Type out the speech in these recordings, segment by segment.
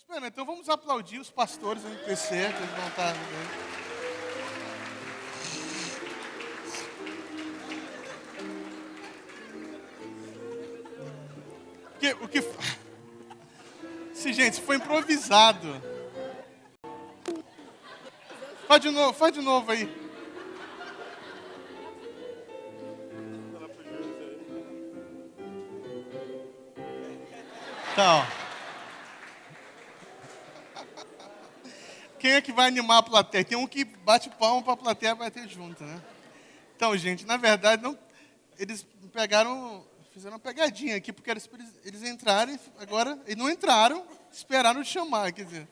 Bueno, então vamos aplaudir os pastores do MPC, que eles vão estar... O que... Sim, gente, foi improvisado. Faz de novo aí. Então, quem é que vai animar a plateia? Tem um que bate palma para a plateia bater junto, né? Então, gente, na verdade, eles fizeram uma pegadinha aqui, porque eles entrarem, agora, eles não entraram, esperaram chamar, quer dizer,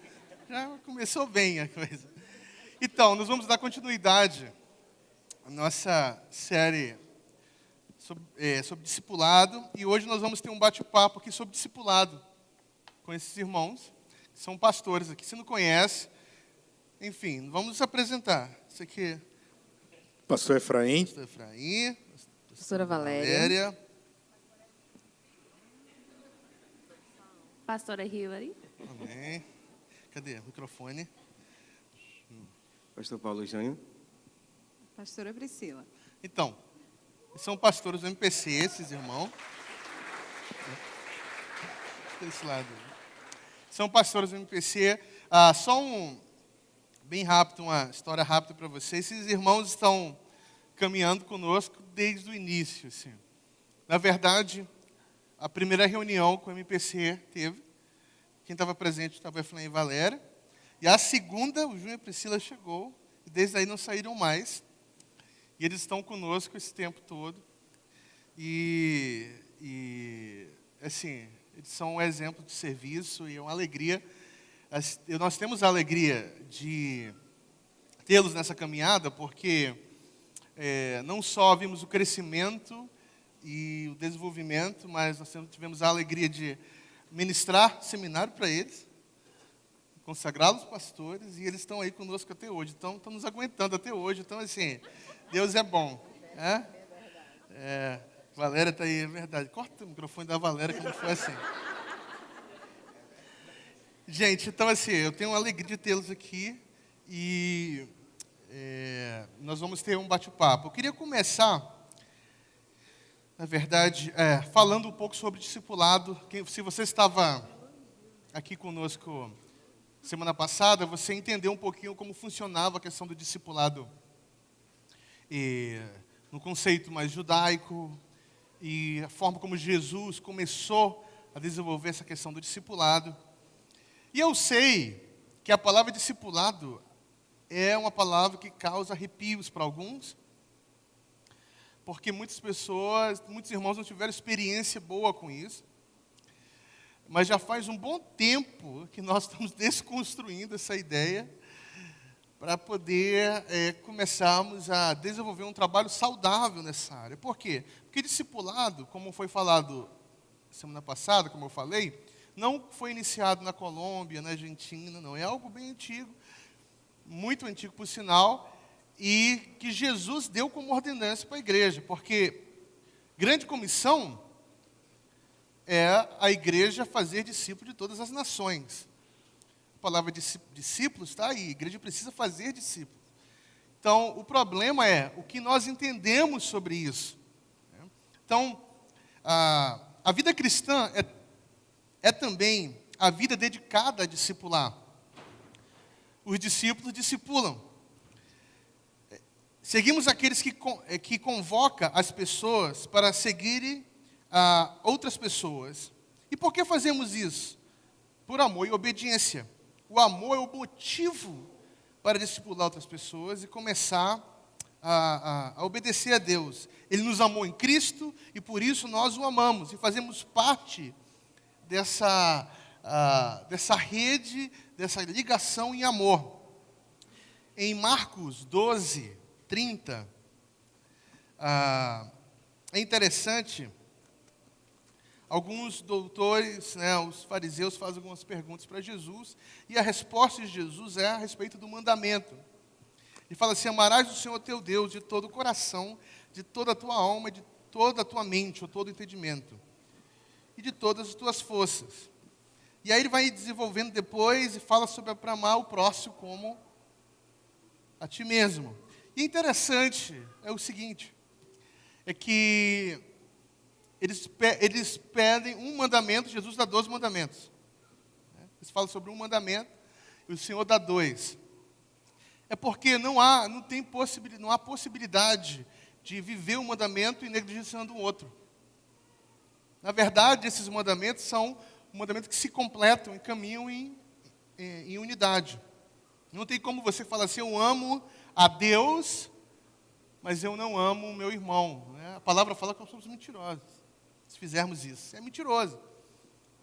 já começou bem a coisa. Então, nós vamos dar continuidade à nossa série sobre discipulado, e hoje nós vamos ter um bate-papo aqui sobre discipulado com esses irmãos, que são pastores aqui. Se não conhece, enfim, vamos nos apresentar. Isso aqui Pastor Efraim. Pastor Efraim. Pastora Valéria. Pastora Hilary. Amém. Cadê o microfone? Pastor Paulo Jânio. Pastora Priscila. Então, são pastores do MPC, esses irmãos. Desse lado. São pastores do MPC. Bem rápido, uma história rápida para vocês. Esses irmãos estão caminhando conosco desde o início. Assim. Na verdade, a primeira reunião com o MPC teve. Quem estava presente estava Efraim e Valéria. E a segunda, o Júnior e a Priscila chegou. E desde aí não saíram mais. E eles estão conosco esse tempo todo. E assim, eles são um exemplo de serviço e é uma alegria. Nós temos a alegria de tê-los nessa caminhada, porque não só vimos o crescimento e o desenvolvimento, mas nós tivemos a alegria de ministrar seminário para eles, consagrá-los pastores, e eles estão aí conosco até hoje. Então, estão nos aguentando até hoje. Então, assim, Deus é bom. Valéria está aí, é verdade. Corta o microfone da Valéria, que não foi assim. Gente, então assim, eu tenho a alegria de tê-los aqui e nós vamos ter um bate-papo. Eu queria começar, na verdade, falando um pouco sobre discipulado. Se você estava aqui conosco semana passada, você entendeu um pouquinho como funcionava a questão do discipulado no conceito mais judaico e a forma como Jesus começou a desenvolver essa questão do discipulado. E eu sei que a palavra discipulado é uma palavra que causa arrepios para alguns, porque muitos irmãos não tiveram experiência boa com isso. Mas já faz um bom tempo que nós estamos desconstruindo essa ideia para poder começarmos a desenvolver um trabalho saudável nessa área. Por quê? Porque discipulado, como foi falado semana passada, como eu falei, não foi iniciado na Colômbia, na Argentina, não. É algo bem antigo, muito antigo por sinal, e que Jesus deu como ordenança para a igreja, porque grande comissão é a igreja fazer discípulos de todas as nações. A palavra discípulos está aí, a igreja precisa fazer discípulos. Então, o problema é o que nós entendemos sobre isso. Então, a vida cristã é também a vida dedicada a discipular. Os discípulos discipulam. Seguimos aqueles que convocam as pessoas para seguirem outras pessoas. E por que fazemos isso? Por amor e obediência. O amor é o motivo para discipular outras pessoas e começar a obedecer a Deus. Ele nos amou em Cristo e por isso nós o amamos e fazemos parte dessa rede, dessa ligação em amor. Em Marcos 12, 30, é interessante, alguns doutores, os fariseus fazem algumas perguntas para Jesus, e a resposta de Jesus é a respeito do mandamento. Ele fala assim: amarás o Senhor teu Deus de todo o coração, de toda a tua alma, de toda a tua mente, ou todo o entendimento, e de todas as tuas forças. E aí ele vai desenvolvendo depois e fala sobre amar o próximo como a ti mesmo. E interessante é o seguinte, é que eles pedem um mandamento, Jesus dá 12 mandamentos. Eles falam sobre um mandamento e o Senhor dá 2. É porque não há possibilidade de viver um mandamento e negligenciando o outro. Na verdade, esses mandamentos são mandamentos que se completam e caminham em unidade. Não tem como você falar assim, eu amo a Deus, mas eu não amo o meu irmão. Né? A palavra fala que nós somos mentirosos. Se fizermos isso, é mentiroso.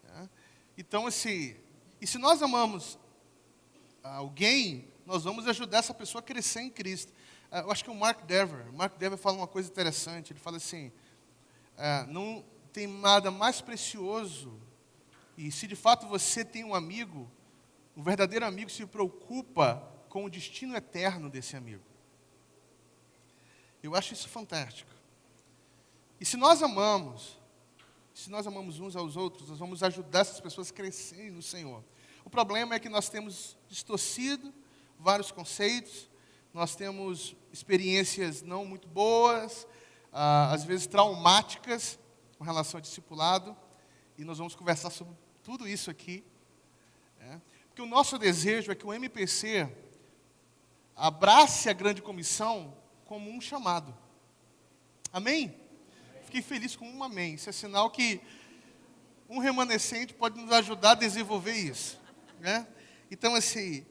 Né? Então, assim, e se nós amamos alguém, nós vamos ajudar essa pessoa a crescer em Cristo. Eu acho que o Mark Dever fala uma coisa interessante. Ele fala assim, não tem nada mais precioso, e se de fato você tem um amigo, um verdadeiro amigo se preocupa com o destino eterno desse amigo. Eu acho isso fantástico. E se nós amamos uns aos outros, nós vamos ajudar essas pessoas a crescerem no Senhor. O problema é que nós temos distorcido vários conceitos, nós temos experiências não muito boas, às vezes traumáticas, com relação ao discipulado, e nós vamos conversar sobre tudo isso aqui. Porque o nosso desejo é que o MPC abrace a grande comissão como um chamado. Amém? Fiquei feliz com um amém. Isso é sinal que um remanescente pode nos ajudar a desenvolver isso. Né? Então, assim,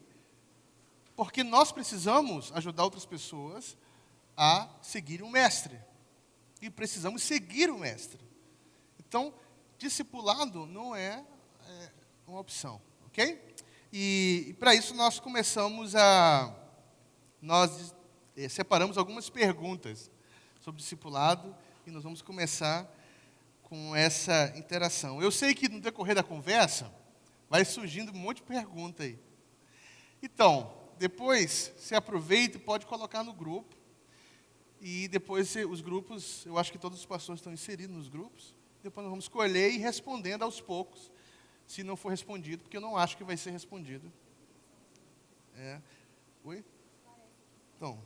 porque nós precisamos ajudar outras pessoas a seguir o mestre. E precisamos seguir o mestre. Então, discipulado não é uma opção, ok? E para isso nós separamos algumas perguntas sobre discipulado e nós vamos começar com essa interação. Eu sei que no decorrer da conversa vai surgindo um monte de pergunta aí. Então, depois você aproveita e pode colocar no grupo. E depois os grupos, eu acho que todos os pastores estão inseridos nos grupos. Depois nós vamos escolher e ir respondendo aos poucos, se não for respondido, porque eu não acho que vai ser respondido. Oi? Então.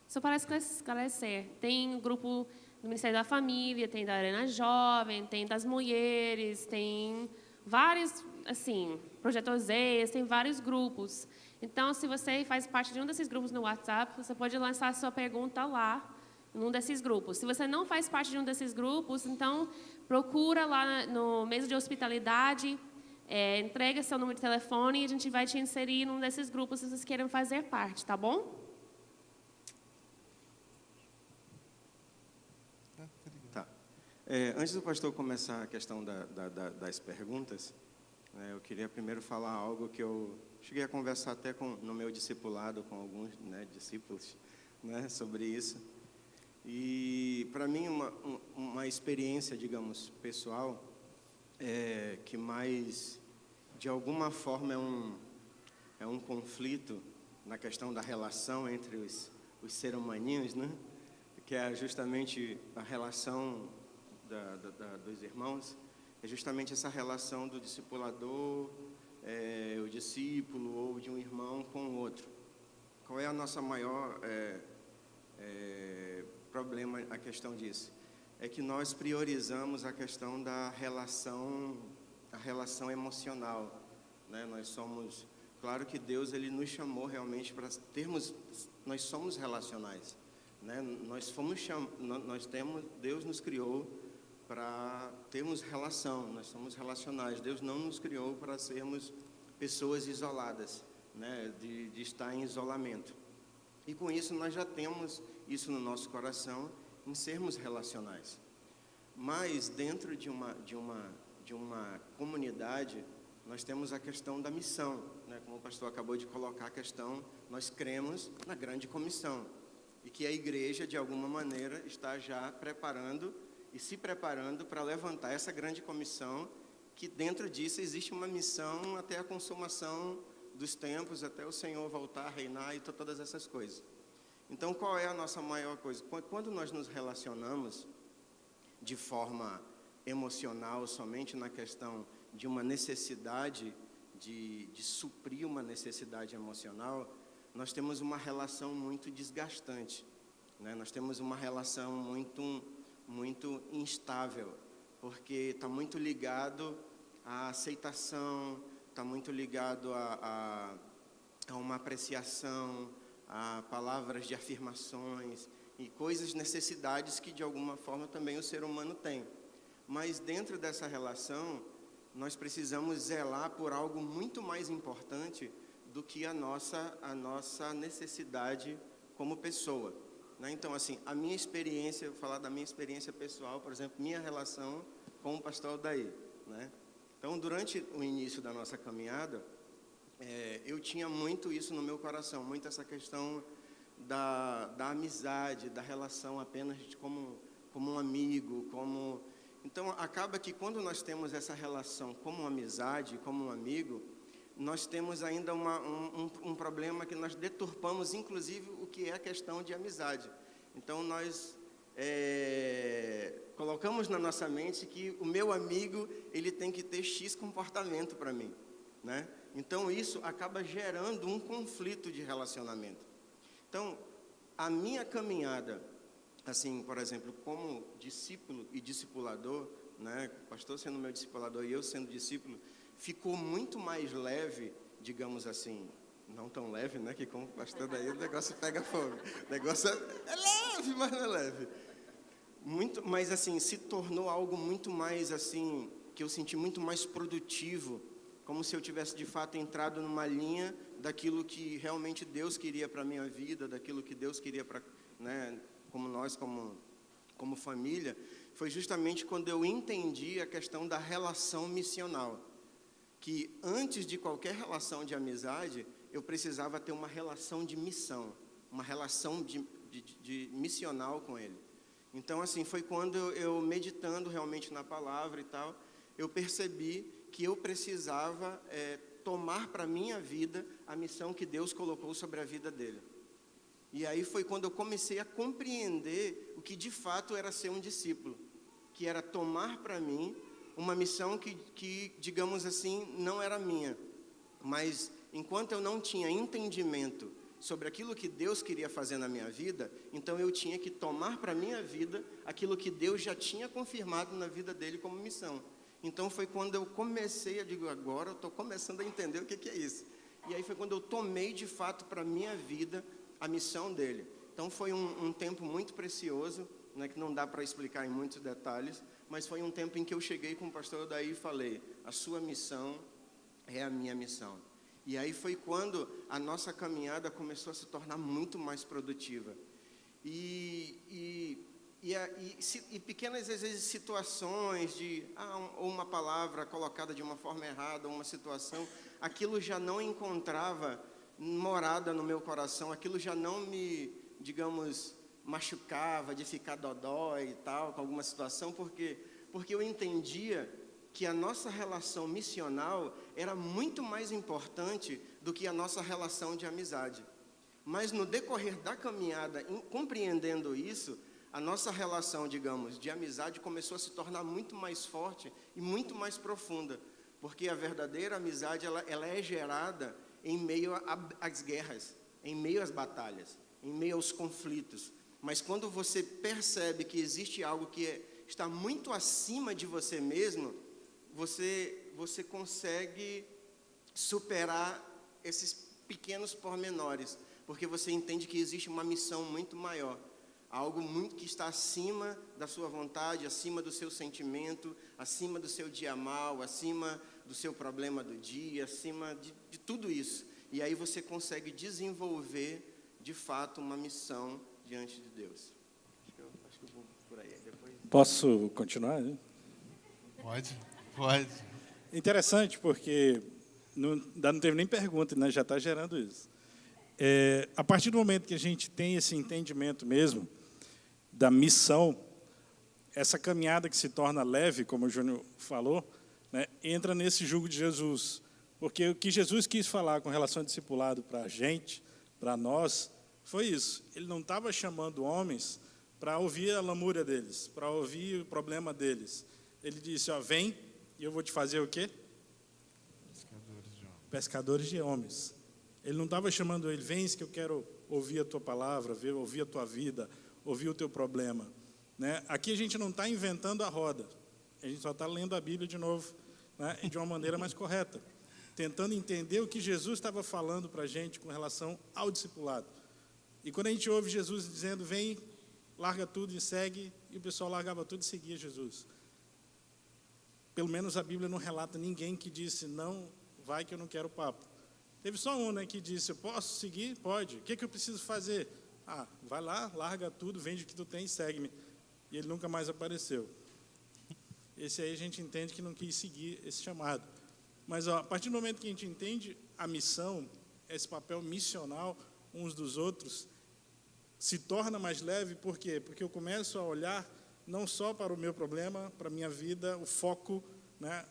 Só para esclarecer, tem o grupo do Ministério da Família, tem da Arena Jovem, tem das mulheres, tem vários, assim, Projeto Oseias, tem vários grupos. Então, se você faz parte de um desses grupos no WhatsApp, você pode lançar a sua pergunta lá, num desses grupos. Se você não faz parte de um desses grupos, então procura lá no mesa de hospitalidade, entrega seu número de telefone e a gente vai te inserir num desses grupos se vocês querem fazer parte, tá bom? Tá. Antes do pastor começar a questão das perguntas, eu queria primeiro falar algo que eu cheguei a conversar até no meu discipulado com alguns discípulos sobre isso. E, para mim, uma experiência, digamos, pessoal, que mais, de alguma forma, é um conflito na questão da relação entre os seres humaninhos, que é justamente a relação dos irmãos, é justamente essa relação do discipulador, o discípulo ou de um irmão com o outro. Qual é a nossa maior problema, a questão disso? É que nós priorizamos a questão da relação, a relação emocional. Nós somos, claro que Deus ele nos chamou realmente para termos, nós somos relacionais. Deus nos criou para termos relação, nós somos relacionais. Deus não nos criou para sermos pessoas isoladas, de estar em isolamento. E com isso nós já temos isso no nosso coração, em sermos relacionais. Mas dentro de uma comunidade, nós temos a questão da missão, como o pastor acabou de colocar a questão, nós cremos na grande comissão, e que a igreja, de alguma maneira, está já se preparando para levantar essa grande comissão, que dentro disso existe uma missão até a consumação dos tempos, até o Senhor voltar a reinar e todas essas coisas. Então, qual é a nossa maior coisa? Quando nós nos relacionamos, de forma emocional, somente na questão de uma necessidade, de suprir uma necessidade emocional, nós temos uma relação muito desgastante, né? Nós temos uma relação muito instável, porque está muito ligado à aceitação, está muito ligado a uma apreciação, a palavras de afirmações e coisas, necessidades que de alguma forma também o ser humano tem. Mas dentro dessa relação, nós precisamos zelar por algo muito mais importante do que a nossa necessidade como pessoa, né? Então, assim, a minha experiência, eu vou falar da minha experiência pessoal, por exemplo, minha relação com o pastor Aldair, né? Então, durante o início da nossa caminhada, eu tinha muito isso no meu coração, muito essa questão da amizade, da relação apenas como um amigo, como... Então, acaba que quando nós temos essa relação como uma amizade, como um amigo, nós temos ainda um problema que nós deturpamos, inclusive, o que é a questão de amizade. Então, nós colocamos na nossa mente que o meu amigo, ele tem que ter X comportamento para mim, né? Então, isso acaba gerando um conflito de relacionamento. Então, a minha caminhada, assim, por exemplo, como discípulo e discipulador, né, o pastor sendo meu discipulador e eu sendo discípulo, ficou muito mais leve, digamos assim, não tão leve, né, que como o pastor daí o negócio pega fogo. O negócio é leve, mas não é leve. Muito, mas assim, se tornou algo muito mais assim, que eu senti muito mais produtivo, como se eu tivesse de fato entrado numa linha daquilo que realmente Deus queria para a minha vida, daquilo que Deus queria para, né, como nós, como família. Foi justamente quando eu entendi a questão da relação missional, que antes de qualquer relação de amizade, eu precisava ter uma relação de missão, uma relação de missional com Ele. Então, assim, foi quando eu meditando realmente na palavra e tal, eu percebi que eu precisava tomar para a minha vida a missão que Deus colocou sobre a vida dele. E aí foi quando eu comecei a compreender o que de fato era ser um discípulo, que era tomar para mim uma missão que, digamos assim, não era minha. Mas enquanto eu não tinha entendimento sobre aquilo que Deus queria fazer na minha vida, então eu tinha que tomar para a minha vida aquilo que Deus já tinha confirmado na vida dele como missão. Então foi quando eu comecei, eu digo, agora eu estou começando a entender o que é isso. E aí foi quando eu tomei de fato para a minha vida a missão dele. Então foi um tempo muito precioso, né, que não dá para explicar em muitos detalhes, mas foi um tempo em que eu cheguei com o pastor Aldair e falei, a sua missão é a minha missão. E aí foi quando a nossa caminhada começou a se tornar muito mais produtiva. E pequenas, às vezes, situações de ou uma palavra colocada de uma forma errada, ou uma situação, aquilo já não encontrava morada no meu coração, aquilo já não me, digamos, machucava de ficar dodói e tal, com alguma situação, porque eu entendia que a nossa relação missional era muito mais importante do que a nossa relação de amizade. Mas no decorrer da caminhada, compreendendo isso, a nossa relação, digamos, de amizade começou a se tornar muito mais forte e muito mais profunda, porque a verdadeira amizade ela é gerada em meio às guerras, em meio às batalhas, em meio aos conflitos. Mas quando você percebe que existe algo que está muito acima de você mesmo, você consegue superar esses pequenos pormenores, porque você entende que existe uma missão muito maior, algo muito que está acima da sua vontade, acima do seu sentimento, acima do seu dia mal, acima do seu problema do dia, acima de tudo isso. E aí você consegue desenvolver, de fato, uma missão diante de Deus. Acho que eu vou por aí. Depois... Posso continuar? Né? Pode. Interessante, porque ainda não teve nem pergunta, né? Já está gerando isso. A partir do momento que a gente tem esse entendimento mesmo da missão, essa caminhada que se torna leve, como o Júnior falou, né, entra nesse jugo de Jesus. Porque o que Jesus quis falar com relação ao discipulado para a gente, para nós, foi isso. Ele não estava chamando homens para ouvir a lamúria deles, para ouvir o problema deles. Ele disse, ó, vem e eu vou te fazer o quê? Pescadores de homens. Ele não estava chamando ele, vem que eu quero ouvir a tua palavra, ouvir a tua vida, ouvir o teu problema. Né? Aqui a gente não está inventando a roda, a gente só está lendo a Bíblia de novo, né? E de uma maneira mais correta, tentando entender o que Jesus estava falando para a gente com relação ao discipulado. E quando a gente ouve Jesus dizendo, vem, larga tudo e segue, e o pessoal largava tudo e seguia Jesus. Pelo menos a Bíblia não relata ninguém que disse, não, vai que eu não quero papo. Teve só um, né, que disse, eu posso seguir? Pode. O que eu preciso fazer? Ah, vai lá, larga tudo, vende o que tu tem e segue-me. E ele nunca mais apareceu. Esse aí a gente entende que não quis seguir esse chamado. Mas ó, a partir do momento que a gente entende a missão, esse papel missional uns dos outros, se torna mais leve, por quê? Porque eu começo a olhar não só para o meu problema, para a minha vida, o foco, né,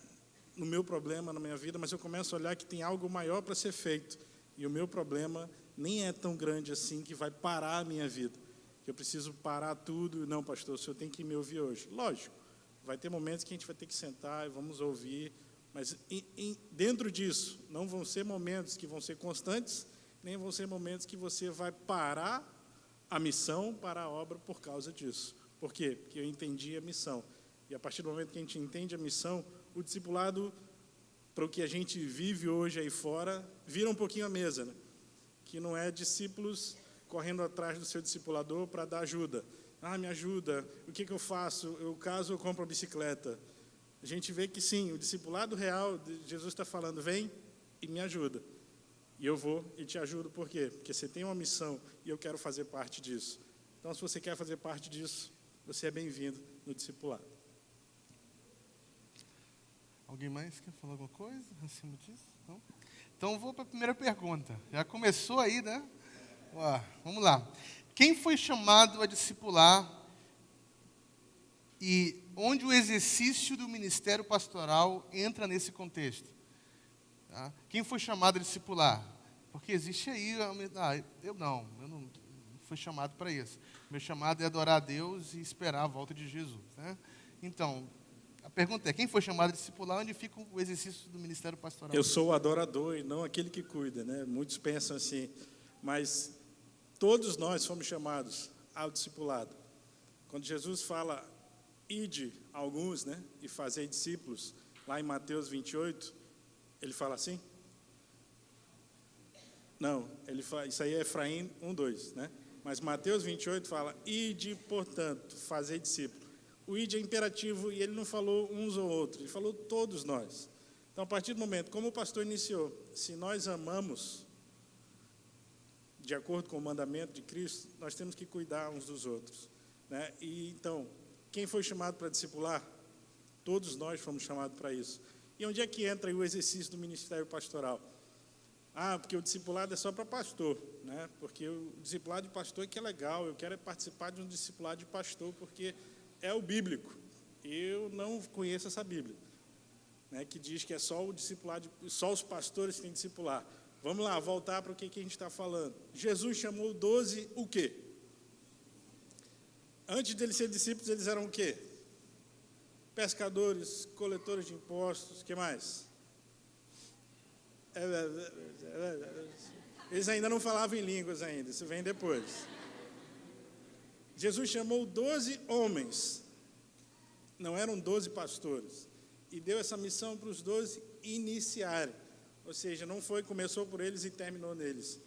no meu problema, na minha vida, mas eu começo a olhar que tem algo maior para ser feito. E o meu problema nem é tão grande assim que vai parar a minha vida. Que eu preciso parar tudo. Não, pastor, o senhor tem que me ouvir hoje. Lógico, vai ter momentos que a gente vai ter que sentar e vamos ouvir, mas dentro disso, não vão ser momentos que vão ser constantes, nem vão ser momentos que você vai parar a missão, parar a obra por causa disso. Por quê? Porque eu entendi a missão. E a partir do momento que a gente entende a missão, o discipulado, para o que a gente vive hoje aí fora, vira um pouquinho a mesa, né? Que não é discípulos correndo atrás do seu discipulador para dar ajuda. Ah, me ajuda, o que eu faço? Eu caso, eu compro a bicicleta. A gente vê que sim, o discipulado real, Jesus está falando, vem e me ajuda. E eu vou e te ajudo, por quê? Porque você tem uma missão e eu quero fazer parte disso. Então, se você quer fazer parte disso, você é bem-vindo no discipulado. Alguém mais quer falar alguma coisa acima disso? Não? Então, vou para a primeira pergunta. Já começou aí, né? Vamos lá. Quem foi chamado a discipular e onde o exercício do ministério pastoral entra nesse contexto? Tá? Quem foi chamado a discipular? Porque existe aí... eu não fui chamado para isso. Meu chamado é adorar a Deus e esperar a volta de Jesus. Né? Então, a pergunta é, quem foi chamado a discipular, onde fica o exercício do ministério pastoral? Eu sou o adorador e não aquele que cuida, né? Muitos pensam assim, mas todos nós fomos chamados ao discipulado. Quando Jesus fala, ide alguns, né, e fazei discípulos, lá em Mateus 28, ele fala assim? Não, ele fala, isso aí é Efraim 1:2, né? Mas Mateus 28 fala, ide, portanto, fazei discípulos. O id é imperativo e ele não falou uns ou outros, ele falou todos nós. Então, a partir do momento, como o pastor iniciou, se nós amamos, de acordo com o mandamento de Cristo, nós temos que cuidar uns dos outros. Né? E, então, quem foi chamado para discipular? Todos nós fomos chamados para isso. E onde é que entra aí o exercício do ministério pastoral? Ah, porque o discipulado é só para pastor, né? Porque o discipulado de pastor é que é legal, eu quero participar de um discipulado de pastor, porque é o bíblico. Eu não conheço essa Bíblia, né, que diz que é só o discipulado, só os pastores que têm que discipular. Vamos lá, voltar para o que a gente está falando. Jesus chamou 12 o quê? Antes de eles serem discípulos, eles eram o quê? Pescadores, coletores de impostos, o que mais? Eles ainda não falavam em línguas ainda, isso vem depois. Jesus chamou 12 homens, não eram 12 pastores, e deu essa missão para os 12 iniciarem. Ou seja, não foi, começou por eles e terminou neles.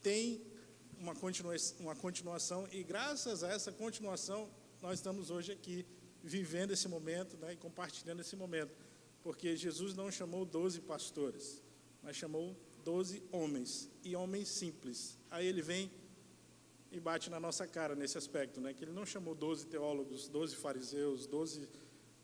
Tem uma continuação, e graças a essa continuação, nós estamos hoje aqui, vivendo esse momento, né, e compartilhando esse momento. Porque Jesus não chamou 12 pastores, mas chamou 12 homens, e homens simples. Aí ele vem e bate na nossa cara nesse aspecto, né, que ele não chamou 12 teólogos, 12 fariseus, 12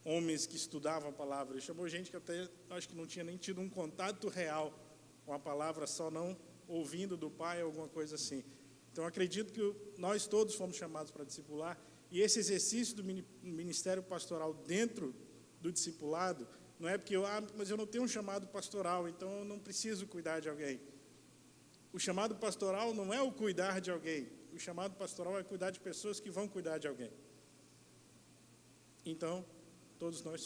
homens que estudavam a palavra. Ele chamou gente que até acho que não tinha nem tido um contato real com a palavra, só não ouvindo do Pai, alguma coisa assim. Então, acredito que nós todos fomos chamados para discipular, e esse exercício do ministério pastoral dentro do discipulado, não é porque mas eu não tenho um chamado pastoral, então eu não preciso cuidar de alguém. O chamado pastoral não é o cuidar de alguém. o chamado pastoral é cuidar de pessoas que vão cuidar de alguém. Então, todos nós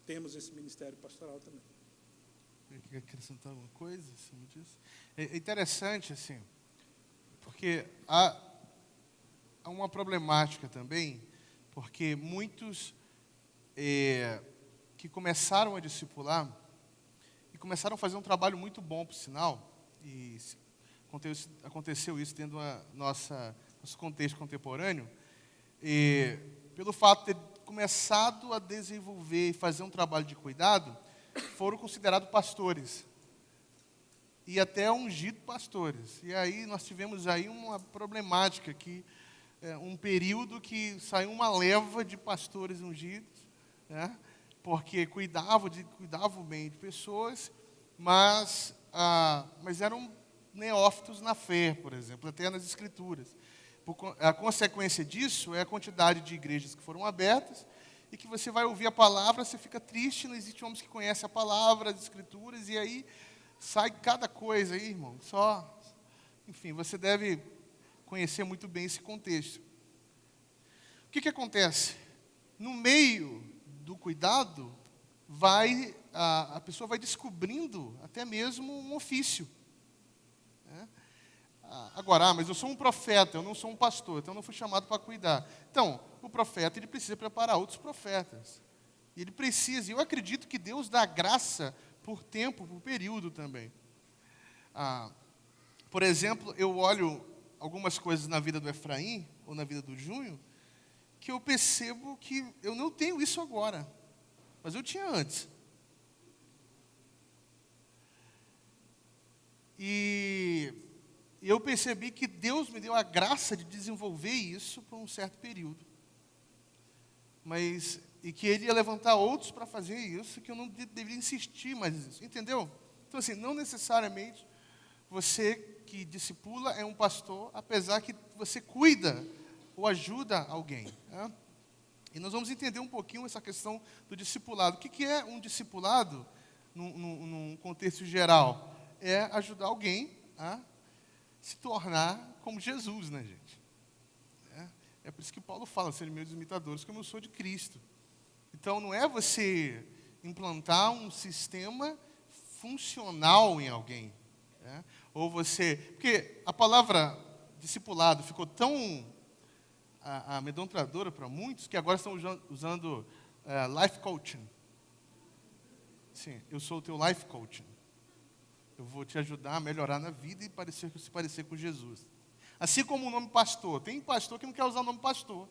temos esse ministério pastoral também. Quer acrescentar alguma coisa em cima disso? É interessante, assim, porque há uma problemática também, porque muitos que começaram a discipular e começaram a fazer um trabalho muito bom, por sinal, e aconteceu isso dentro do nosso contexto contemporâneo, e pelo fato de ter começado a desenvolver e fazer um trabalho de cuidado, foram considerados pastores e até ungidos pastores. E aí nós tivemos aí uma problemática que um período que saiu uma leva de pastores ungidos, né, porque cuidavam bem de pessoas, mas eram neófitos na fé, por exemplo, até nas escrituras. A consequência disso é a quantidade de igrejas que foram abertas e que você vai ouvir a palavra, você fica triste, não existe homens que conhecem a palavra, as escrituras, e aí sai cada coisa aí, irmão. Enfim, você deve conhecer muito bem esse contexto. O que acontece? No meio do cuidado, a pessoa vai descobrindo até mesmo um ofício. Né? Agora, mas eu sou um profeta, eu não sou um pastor, então eu não fui chamado para cuidar. Então, o profeta, ele precisa preparar outros profetas. E ele precisa, e eu acredito que Deus dá graça por tempo, por período também. Por exemplo, eu olho algumas coisas na vida do Efraim, ou na vida do Júnior, que eu percebo que eu não tenho isso agora, mas eu tinha antes. E eu percebi que Deus me deu a graça de desenvolver isso por um certo período. E que Ele ia levantar outros para fazer isso, que eu não deveria insistir mais nisso. Entendeu? Então, assim, não necessariamente você que discipula é um pastor, apesar que você cuida ou ajuda alguém. Né? E nós vamos entender um pouquinho essa questão do discipulado. O que é um discipulado, num contexto geral? É ajudar alguém a se tornar como Jesus, né, gente? É por isso que Paulo fala, serem meus imitadores, como eu sou de Cristo. Então, não é você implantar um sistema funcional em alguém. Né? Ou você... Porque a palavra discipulado ficou tão amedrontadora para muitos, que agora estão usando life coaching. Sim, eu sou o teu life coaching. Eu vou te ajudar a melhorar na vida e se parecer com Jesus. Assim como o nome pastor. Tem pastor que não quer usar o nome pastor,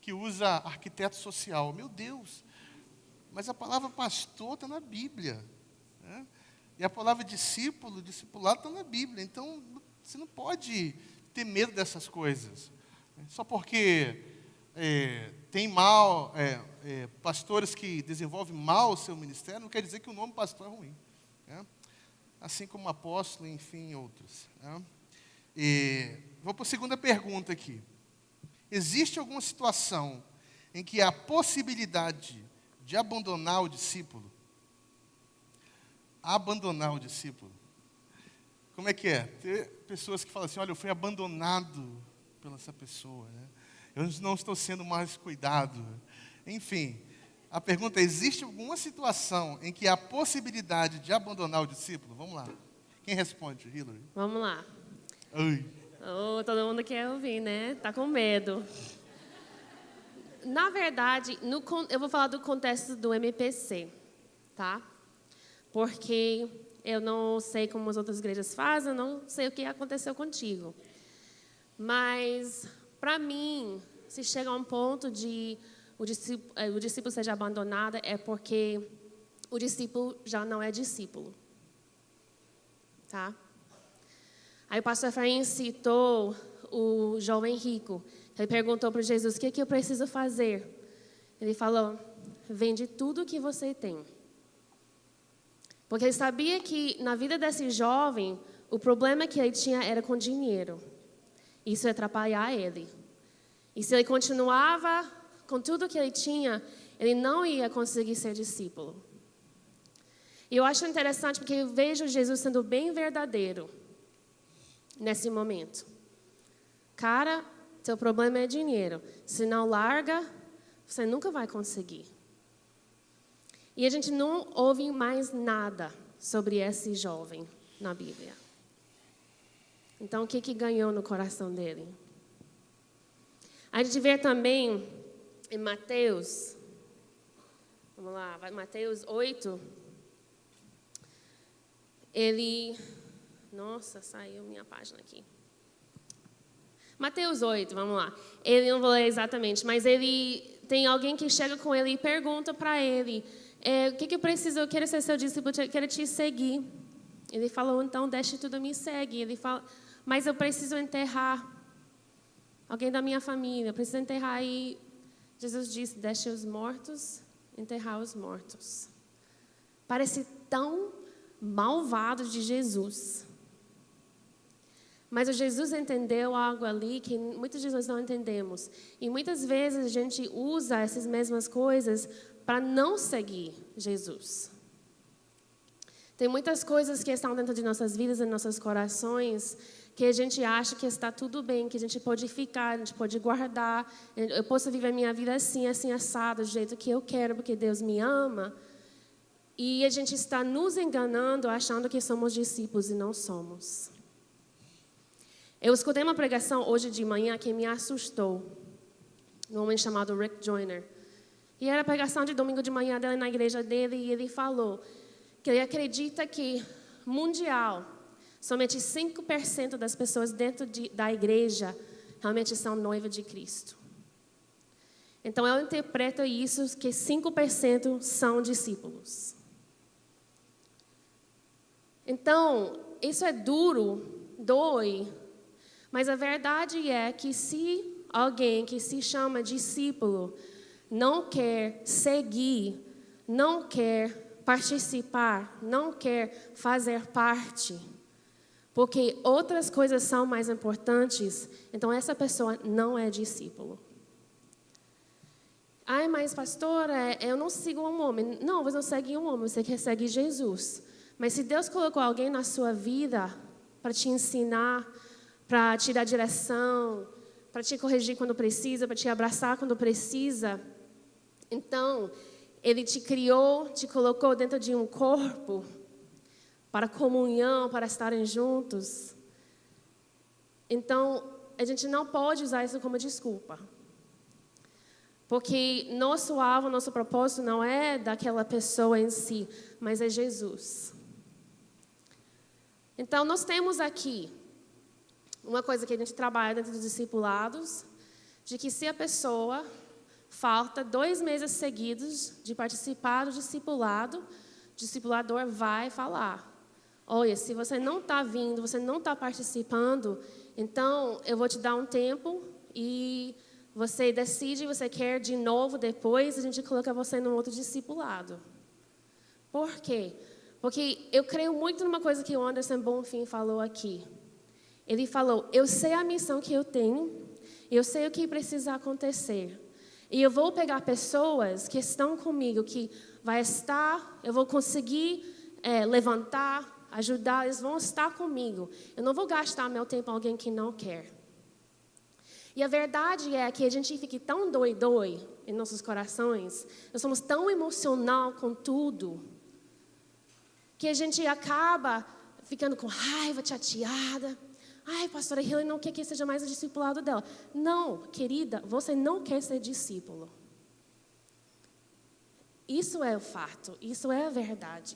que usa arquiteto social. Meu Deus! Mas a palavra pastor está na Bíblia. Né? E a palavra discipulado está na Bíblia. Então, você não pode ter medo dessas coisas. Só porque tem pastores que desenvolvem mal o seu ministério, não quer dizer que o nome pastor é ruim. Né? Assim como apóstolo, enfim, outros. Né? Vou para a segunda pergunta aqui. Existe alguma situação em que há possibilidade de abandonar o discípulo? Abandonar o discípulo. Como é que é? Tem pessoas que falam assim, olha, eu fui abandonado pela essa pessoa. Né? Eu não estou sendo mais cuidado. Enfim, a pergunta é, existe alguma situação em que há possibilidade de abandonar o discípulo? Vamos lá. Quem responde, Hillary? Vamos lá. Oi. Oh, todo mundo quer ouvir, né? Tá com medo. Na verdade, eu vou falar do contexto do MPC, tá? Porque eu não sei como as outras igrejas fazem, eu não sei o que aconteceu contigo. Mas, para mim, se chega a um ponto de o discípulo seja abandonado, é porque o discípulo já não é discípulo. Tá? Aí o pastor Efraim citou o jovem rico. Ele perguntou para Jesus, o que eu preciso fazer? Ele falou, vende tudo o que você tem. Porque ele sabia que na vida desse jovem, o problema que ele tinha era com dinheiro. Isso ia atrapalhar ele. E se ele continuava com tudo que ele tinha, ele não ia conseguir ser discípulo. E eu acho interessante porque eu vejo Jesus sendo bem verdadeiro nesse momento. cara, seu problema é dinheiro. Se não larga, você nunca vai conseguir. E a gente não ouve mais nada sobre esse jovem na Bíblia. Então, o que ganhou no coração dele? A gente vê também em Mateus, vamos lá, Mateus 8, nossa, saiu minha página aqui. Mateus 8, vamos lá. Ele, não vou ler exatamente, mas ele tem alguém que chega com ele e pergunta para ele, o que eu preciso, eu quero ser seu discípulo, eu quero te seguir. Ele falou, então, deixe tudo, me segue. Ele fala, mas eu preciso enterrar alguém da minha família, eu preciso enterrar. E Jesus disse, deixe os mortos, enterrar os mortos. Parece tão malvado de Jesus. Mas o Jesus entendeu algo ali que muitas vezes nós não entendemos. E muitas vezes a gente usa essas mesmas coisas para não seguir Jesus. Tem muitas coisas que estão dentro de nossas vidas e nossos corações que a gente acha que está tudo bem, que a gente pode ficar, a gente pode guardar. Eu posso viver a minha vida assim, assim, assado, do jeito que eu quero, porque Deus me ama. E a gente está nos enganando, achando que somos discípulos e não somos. Eu escutei uma pregação hoje de manhã que me assustou. Um homem chamado Rick Joyner. E era a pregação de domingo de manhã dele na igreja dele, e ele falou que ele acredita que, mundial, somente 5% das pessoas dentro da igreja realmente são noivas de Cristo. Então, eu interpreto isso que 5% são discípulos. Então, isso é duro, dói, mas a verdade é que se alguém que se chama discípulo não quer seguir, não quer participar, não quer fazer parte, porque outras coisas são mais importantes, então essa pessoa não é discípulo. Ai, mas pastora, eu não sigo um homem. Não, você não segue um homem, você quer seguir Jesus. Mas se Deus colocou alguém na sua vida para te ensinar, para te dar direção, para te corrigir quando precisa, para te abraçar quando precisa, então, Ele te criou, te colocou dentro de um corpo para comunhão, para estarem juntos. Então, a gente não pode usar isso como desculpa. Porque nosso alvo, nosso propósito não é daquela pessoa em si, mas é Jesus. Então, nós temos aqui uma coisa que a gente trabalha dentro dos discipulados, de que se a pessoa falta 2 meses seguidos de participar do discipulado, o discipulador vai falar, olha, se você não está vindo, você não está participando, então eu vou te dar um tempo e você decide, você quer de novo depois, a gente coloca você num outro discipulado. Por quê? Porque eu creio muito numa coisa que o Anderson Bonfim falou aqui. Ele falou, eu sei a missão que eu tenho, eu sei o que precisa acontecer. E eu vou pegar pessoas que estão comigo, que vai estar, eu vou conseguir levantar, ajudar, eles vão estar comigo. Eu não vou gastar meu tempo com alguém que não quer. E a verdade é que a gente fica tão dói em nossos corações, nós somos tão emocional com tudo, que a gente acaba ficando com raiva, chateada. Ai, pastora Hillary não quer que seja mais o discipulado dela. Não, querida, você não quer ser discípulo. Isso é o fato, isso é a verdade.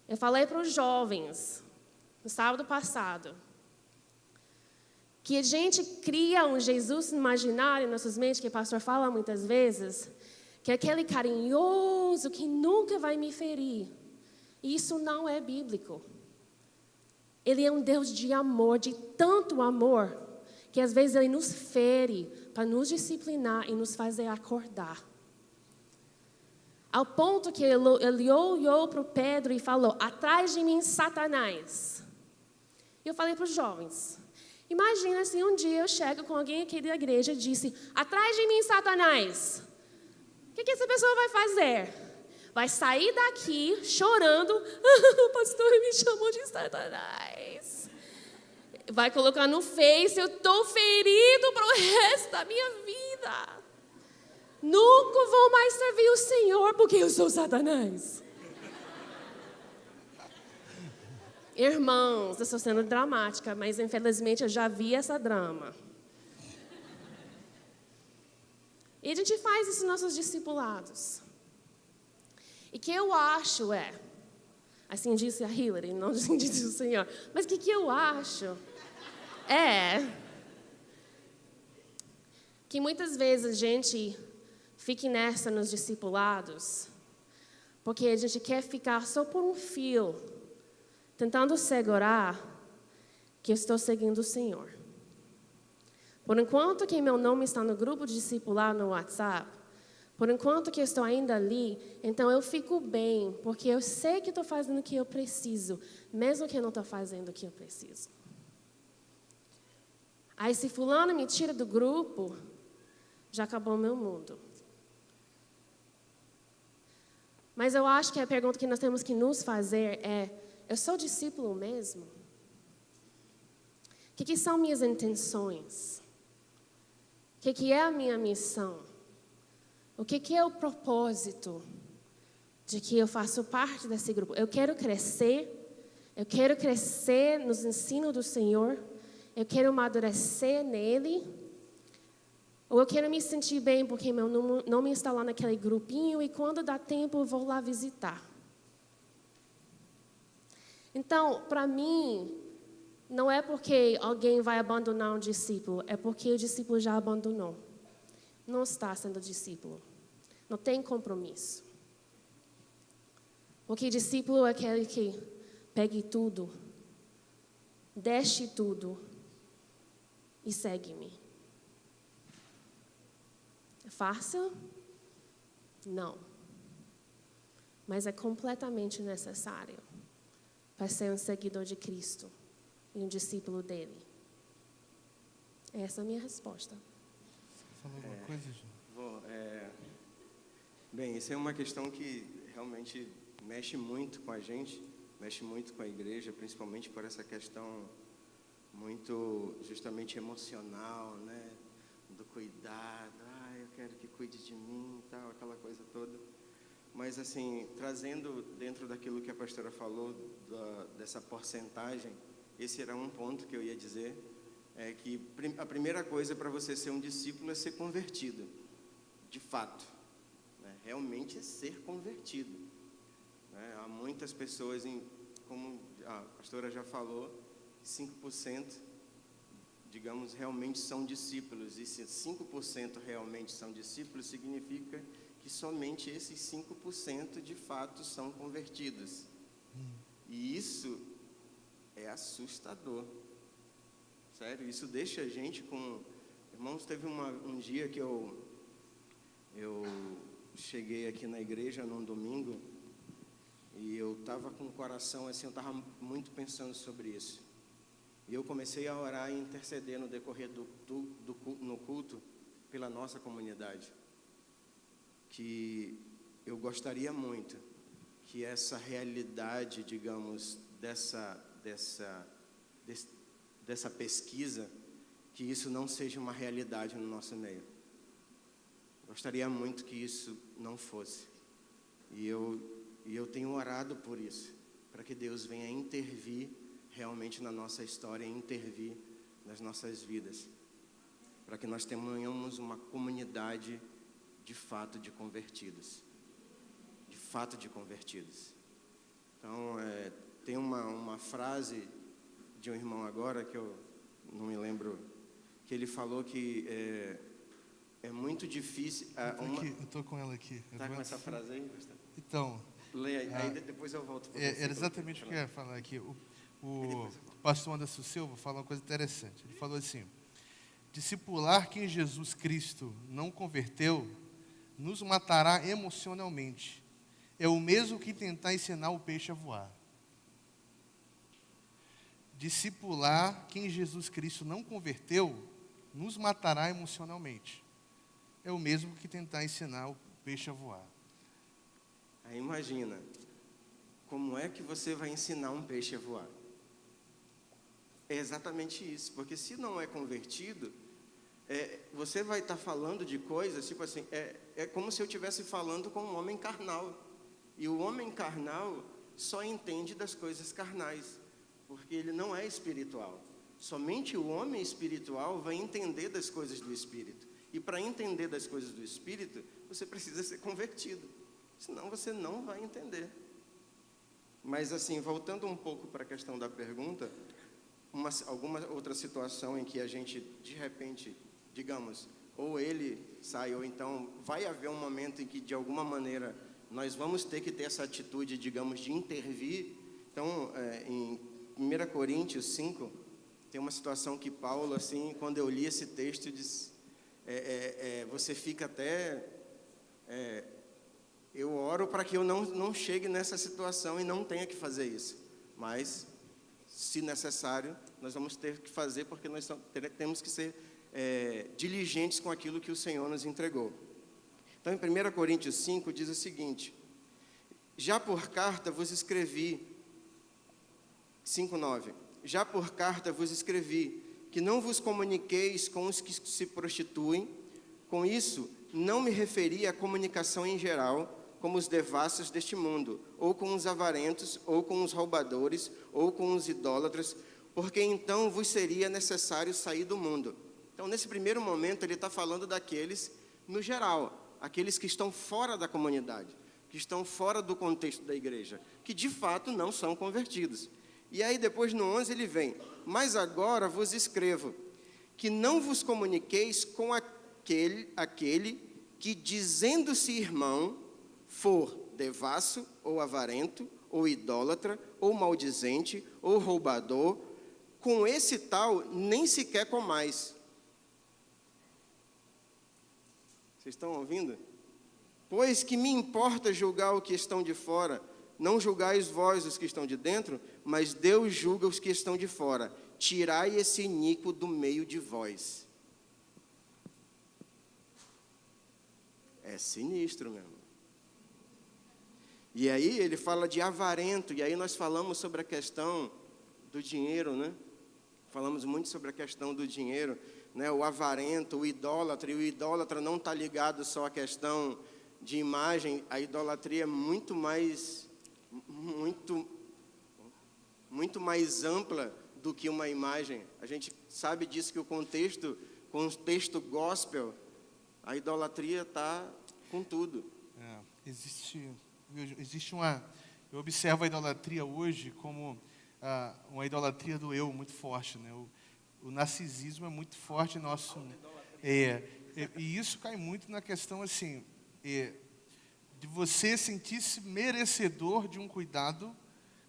Eu falei para os jovens, no sábado passado, que a gente cria um Jesus imaginário em nossas mentes, que o pastor fala muitas vezes, que é aquele carinhoso que nunca vai me ferir. Isso não é bíblico. Ele é um Deus de amor, de tanto amor, que às vezes Ele nos fere para nos disciplinar e nos fazer acordar. Ao ponto que ele olhou para o Pedro e falou, atrás de mim, Satanás. E eu falei para os jovens, imagina se um dia eu chego com alguém aqui da igreja e disse, atrás de mim, Satanás. O que essa pessoa vai fazer? Vai sair daqui chorando, o pastor me chamou de Satanás. vai colocar no Face, eu estou ferido para o resto da minha vida. Nunca vou mais servir o Senhor porque eu sou Satanás. Irmãos, eu estou sendo dramática, mas infelizmente eu já vi essa drama. E a gente faz isso nos nossos discipulados. E o que eu acho assim disse a Hillary, não assim disse o Senhor, mas o que eu acho que muitas vezes a gente fica nessa nos discipulados, porque a gente quer ficar só por um fio, tentando segurar que eu estou seguindo o Senhor. Por enquanto que meu nome está no grupo de discipulado no WhatsApp, por enquanto que eu estou ainda ali, então eu fico bem, porque eu sei que estou fazendo o que eu preciso, mesmo que eu não estou fazendo o que eu preciso. Aí se fulano me tira do grupo, já acabou o meu mundo. Mas eu acho que a pergunta que nós temos que nos fazer eu sou discípulo mesmo? O que são minhas intenções? O que é a minha missão? O que é o propósito de que eu faço parte desse grupo? Eu quero crescer nos ensinos do Senhor, eu quero amadurecer nele, ou eu quero me sentir bem porque meu nome está lá naquele grupinho e quando dá tempo eu vou lá visitar. Então, para mim, não é porque alguém vai abandonar um discípulo, é porque o discípulo já abandonou. Não está sendo discípulo. Não tem compromisso. Porque discípulo é aquele que pegue tudo, deixe tudo e segue-me. É fácil? Não. Mas é completamente necessário para ser um seguidor de Cristo e um discípulo dele. Essa é a minha resposta. Você falou alguma coisa, Gil? Bem, isso é uma questão que realmente mexe muito com a gente, mexe muito com a igreja, principalmente por essa questão muito justamente emocional, né? Do cuidado, eu quero que cuide de mim e tal, aquela coisa toda. Mas assim, trazendo dentro daquilo que a pastora falou, dessa porcentagem, esse era um ponto que eu ia dizer, é que a primeira coisa para você ser um discípulo é ser convertido, de fato, né? Realmente é ser convertido, né? Há muitas pessoas, como a pastora já falou, 5%, digamos, realmente são discípulos, e se 5% realmente são discípulos, significa que somente esses 5% de fato são convertidos. E isso é assustador. Sério, isso deixa a gente com... Irmãos, teve um dia que eu cheguei aqui na igreja num domingo e eu estava com o coração assim, eu estava muito pensando sobre isso. E eu comecei a orar e interceder no decorrer no culto pela nossa comunidade. Que eu gostaria muito que essa realidade, digamos, dessa pesquisa, que isso não seja uma realidade no nosso meio. Gostaria muito que isso não fosse. E eu tenho orado por isso, para que Deus venha intervir realmente na nossa história, intervir nas nossas vidas, para que nós tenhamos uma comunidade de fato de convertidos. De fato de convertidos. Então, tem uma frase de um irmão agora, que eu não me lembro, que ele falou que é muito difícil... Eu estou com ela aqui. Está com essa frase aí, Gustavo? Então... Leia, aí depois eu volto para você. Era exatamente o que eu ia falar aqui. O pastor Anderson Silva falou uma coisa interessante. Ele falou assim: discipular quem Jesus Cristo não converteu nos matará emocionalmente. É o mesmo que tentar ensinar o peixe a voar. Discipular quem Jesus Cristo não converteu nos matará emocionalmente. É o mesmo que tentar ensinar o peixe a voar. Aí imagina, como é que você vai ensinar um peixe a voar? É exatamente isso, porque se não é convertido, você vai estar falando de coisas, tipo assim, é como se eu estivesse falando com um homem carnal. E o homem carnal só entende das coisas carnais, porque ele não é espiritual. Somente o homem espiritual vai entender das coisas do Espírito. E para entender das coisas do Espírito, você precisa ser convertido. Senão você não vai entender. Mas assim, voltando um pouco para a questão da pergunta, alguma outra situação em que a gente, de repente, digamos, ou ele sai, ou então vai haver um momento em que, de alguma maneira, nós vamos ter que ter essa atitude, digamos, de intervir. Então, em 1 Coríntios 5, tem uma situação que Paulo, assim, quando eu li esse texto, diz, você fica até... eu oro para que eu não chegue nessa situação e não tenha que fazer isso. Mas, se necessário, nós vamos ter que fazer, porque nós temos que ser diligentes com aquilo que o Senhor nos entregou. Então, em 1 Coríntios 5, diz o seguinte: já por carta vos escrevi, 5:9, já por carta vos escrevi, que não vos comuniqueis com os que se prostituem. Com isso, não me referi à comunicação em geral, como os devassos deste mundo, ou com os avarentos, ou com os roubadores, ou com os idólatras, porque então vos seria necessário sair do mundo. Então, nesse primeiro momento, ele está falando daqueles, no geral, aqueles que estão fora da comunidade, que estão fora do contexto da igreja, que de fato não são convertidos. E aí depois no 11 ele vem: mas agora vos escrevo, que não vos comuniqueis com aquele que, dizendo-se irmão, for devasso, ou avarento, ou idólatra, ou maldizente, ou roubador, com esse tal nem sequer comais. Vocês estão ouvindo? Pois que me importa julgar o que estão de fora, não julgais vós os que estão de dentro, mas Deus julga os que estão de fora. Tirai esse iníquo do meio de vós. É sinistro mesmo. E aí ele fala de avarento, e aí nós falamos sobre a questão do dinheiro, né? Falamos muito sobre a questão do dinheiro, né? O avarento, o idólatra, e o idólatra não está ligado só à questão de imagem. A idolatria é muito mais ampla do que uma imagem. A gente sabe disso, que o contexto gospel, a idolatria está com tudo. Existe uma... Eu observo a idolatria hoje como uma idolatria do eu muito forte, né? O narcisismo é muito forte nosso. E isso cai muito na questão assim, de você sentir-se merecedor de um cuidado,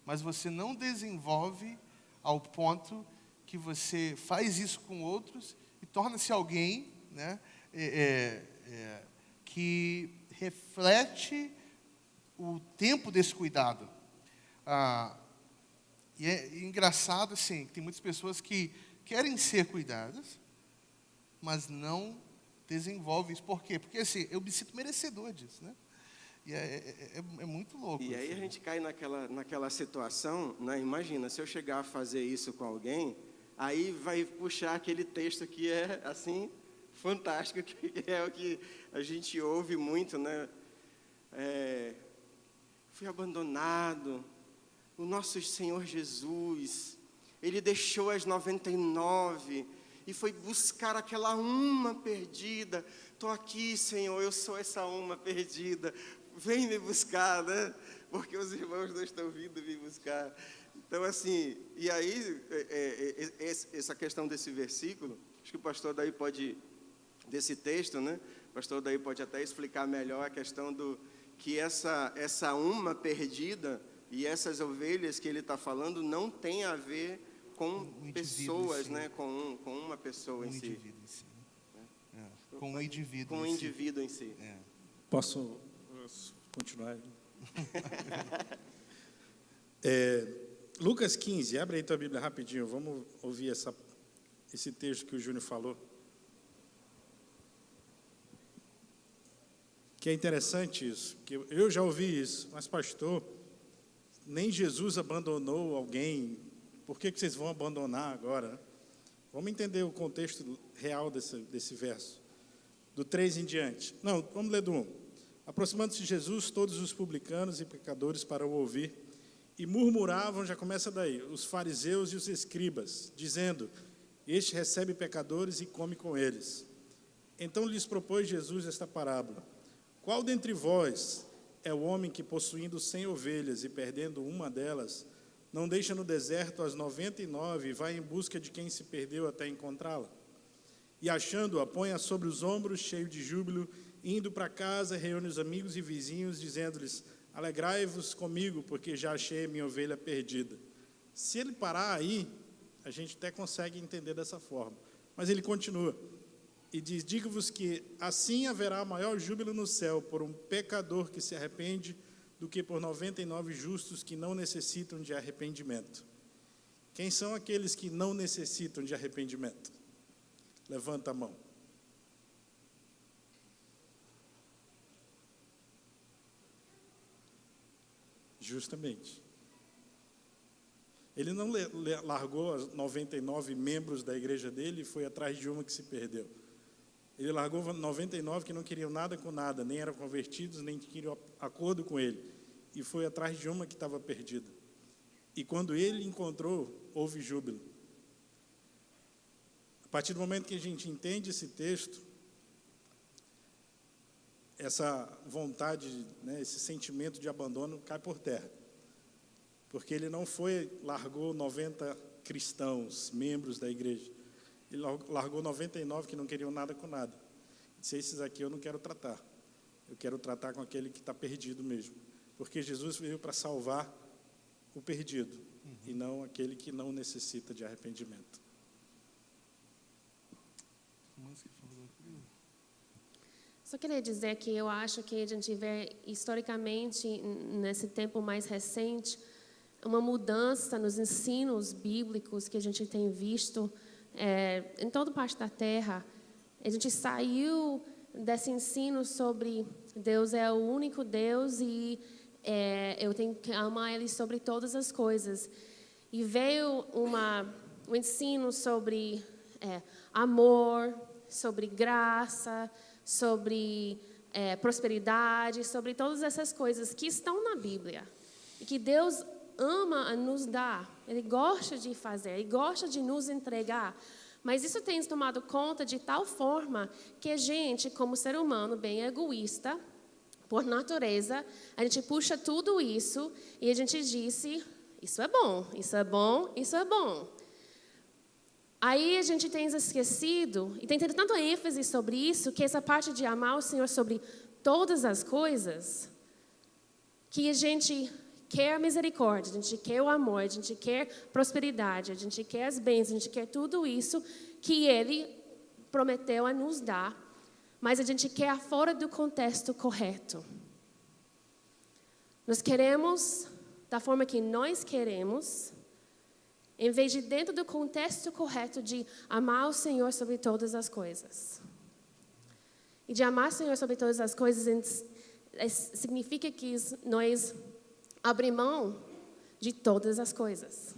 mas você não desenvolve ao ponto que você faz isso com outros e torna-se alguém, né, que reflete o tempo desse cuidado. E é engraçado, assim, que tem muitas pessoas que querem ser cuidadas, mas não desenvolvem isso. Por quê? Porque, assim, eu me sinto merecedor disso, né? E é muito louco. E aí assim. a gente cai naquela situação, né? Imagina, se eu chegar a fazer isso com alguém, aí vai puxar aquele texto que é, assim, fantástico, que é o que a gente ouve muito, né? Fui abandonado, o nosso Senhor Jesus, Ele deixou as 99 e foi buscar aquela uma perdida. Estou aqui, Senhor, eu sou essa uma perdida, vem me buscar, né? Porque os irmãos não estão vindo me buscar. Então, assim, e aí, essa questão desse versículo, acho que o pastor daí pode, desse texto, né? O pastor daí pode até explicar melhor a questão que essa uma perdida e essas ovelhas que ele está falando não tem a ver com pessoas, si, né? Com uma pessoa em si. Com um indivíduo. Com um indivíduo em si. Posso continuar? Lucas 15, abre aí tua Bíblia rapidinho, vamos ouvir esse texto que o Júnior falou. Que é interessante isso, que eu já ouvi isso, mas pastor, nem Jesus abandonou alguém Por que vocês vão abandonar agora? Né? Vamos entender o contexto real desse verso. Do 3 em diante. Não, vamos ler do 1. Aproximando-se de Jesus, todos os publicanos e pecadores para o ouvir, e murmuravam, já começa daí, os fariseus e os escribas, dizendo, este recebe pecadores e come com eles. Então lhes propôs Jesus esta parábola. Qual dentre vós é o homem que, possuindo 100 ovelhas e perdendo uma delas, não deixa no deserto as 99 e vai em busca de quem se perdeu até encontrá-la? E achando-a, põe-a sobre os ombros, cheio de júbilo, indo para casa, reúne os amigos e vizinhos, dizendo-lhes, alegrai-vos comigo, porque já achei a minha ovelha perdida. Se ele parar aí, a gente até consegue entender dessa forma. Mas ele continua, e diz, digo-vos que assim haverá maior júbilo no céu por um pecador que se arrepende, do que por 99 justos que não necessitam de arrependimento. Quem são aqueles que não necessitam de arrependimento? Levanta a mão. Justamente. Ele não largou os 99 membros da igreja dele e foi atrás de uma que se perdeu. Ele largou 99 que não queriam nada com nada, nem eram convertidos, nem queriam acordo com ele. E foi atrás de uma que estava perdida. E quando ele encontrou, houve júbilo. A partir do momento que a gente entende esse texto, essa vontade, né, esse sentimento de abandono cai por terra. Porque ele não largou 90 cristãos, membros da igreja. Ele largou 99 que não queriam nada com nada. Disse, esses aqui eu não quero tratar. Eu quero tratar com aquele que está perdido mesmo. Porque Jesus veio para salvar o perdido, e não aquele que não necessita de arrependimento. Só queria dizer que eu acho que a gente vê, historicamente, nesse tempo mais recente, uma mudança nos ensinos bíblicos que a gente tem visto em toda parte da Terra. A gente saiu desse ensino sobre Deus é o único Deus e eu tenho que amar Ele sobre todas as coisas. E veio um ensino sobre amor, sobre graça, sobre prosperidade, sobre todas essas coisas que estão na Bíblia. E que Deus ama a nos dar. Ele gosta de fazer, Ele gosta de nos entregar. Mas isso tem tomado conta de tal forma que a gente, como ser humano bem egoísta, por natureza, a gente puxa tudo isso e a gente disse, isso é bom, isso é bom, isso é bom. Aí a gente tem esquecido, e tem tido tanta ênfase sobre isso, que essa parte de amar o Senhor sobre todas as coisas, que a gente quer misericórdia, a gente quer o amor, a gente quer prosperidade, a gente quer as bênçãos, a gente quer tudo isso que Ele prometeu a nos dar, mas a gente quer fora do contexto correto. Nós queremos da forma que nós queremos, em vez de dentro do contexto correto de amar o Senhor sobre todas as coisas. E de amar o Senhor sobre todas as coisas significa que nós abrir mão de todas as coisas.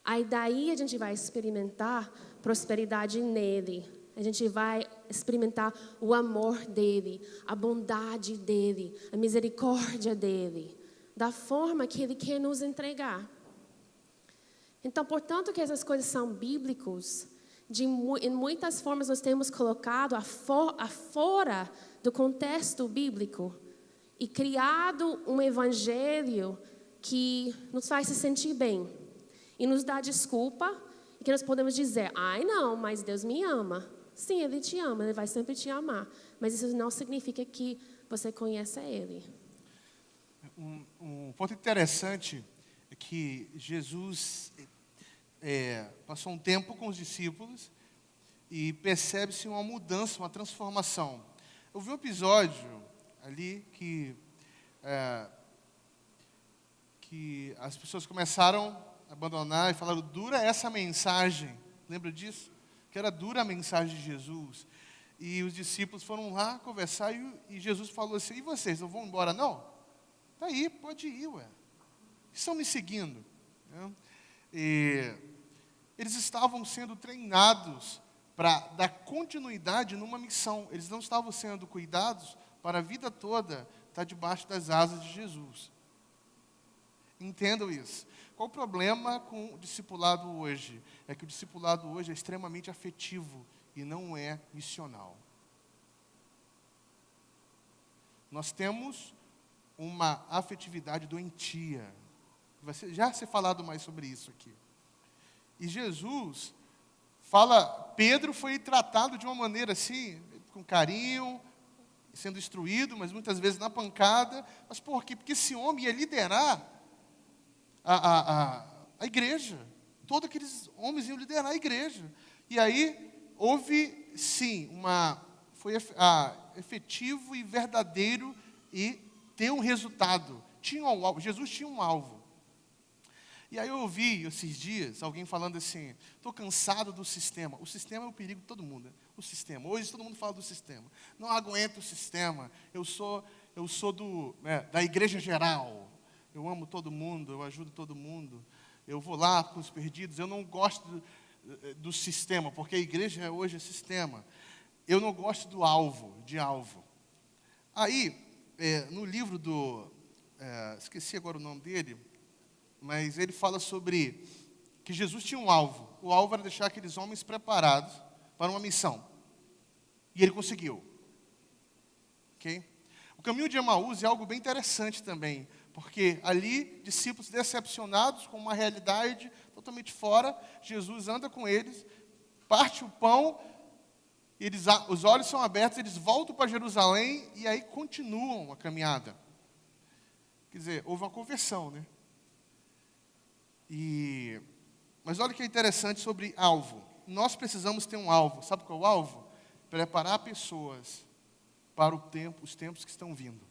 Aí daí a gente vai experimentar prosperidade nele. A gente vai experimentar o amor dele, a bondade dele, a misericórdia dele, da forma que ele quer nos entregar. Então, portanto, que essas coisas são bíblicos, em muitas formas nós temos colocado fora do contexto bíblico e criado um evangelho que nos faz se sentir bem e nos dá desculpa e que nós podemos dizer, ai não, mas Deus me ama. Sim, Ele te ama, Ele vai sempre te amar, mas isso não significa que você conheça Ele. Um ponto interessante é que Jesus passou um tempo com os discípulos e percebe-se uma mudança, uma transformação. Eu vi um episódio ali que as pessoas começaram a abandonar e falaram, dura essa mensagem. Lembra disso? Que era dura a mensagem de Jesus. E os discípulos foram lá conversar e Jesus falou assim, e vocês, não vão embora não? Tá aí, pode ir, ué. Estão me seguindo. Né? eles estavam sendo treinados para dar continuidade numa missão. Eles não estavam sendo cuidados para a vida toda estar debaixo das asas de Jesus. Entendam isso. Qual o problema com o discipulado hoje? É que o discipulado hoje é extremamente afetivo e não é missional. Nós temos uma afetividade doentia. Já ser falado mais sobre isso aqui. E Jesus fala, Pedro foi tratado de uma maneira assim, com carinho, sendo instruído, mas muitas vezes na pancada. Mas por quê? Porque esse homem ia liderar a igreja. Todos aqueles homens iam liderar a igreja. E aí houve, sim, foi efetivo e verdadeiro e ter um resultado. Jesus tinha um alvo. E aí eu ouvi esses dias alguém falando assim, estou cansado do sistema. O sistema é o perigo de todo mundo, né? O sistema. Hoje todo mundo fala do sistema. Não aguento o sistema. Eu sou da igreja geral. Eu amo todo mundo, eu ajudo todo mundo. Eu vou lá com os perdidos. Eu não gosto do sistema, porque a igreja hoje é sistema. Eu não gosto de alvo. Aí, no livro esqueci agora o nome dele, mas ele fala sobre que Jesus tinha um alvo. O alvo era deixar aqueles homens preparados para uma missão. E ele conseguiu. Ok? O caminho de Emaús é algo bem interessante também, porque ali, discípulos decepcionados com uma realidade totalmente fora, Jesus anda com eles, parte o pão, os olhos são abertos, eles voltam para Jerusalém e aí continuam a caminhada. Quer dizer, houve uma conversão, né? Mas olha o que é interessante sobre alvo. Nós precisamos ter um alvo. Sabe qual é o alvo? Preparar pessoas para os tempos que estão vindo.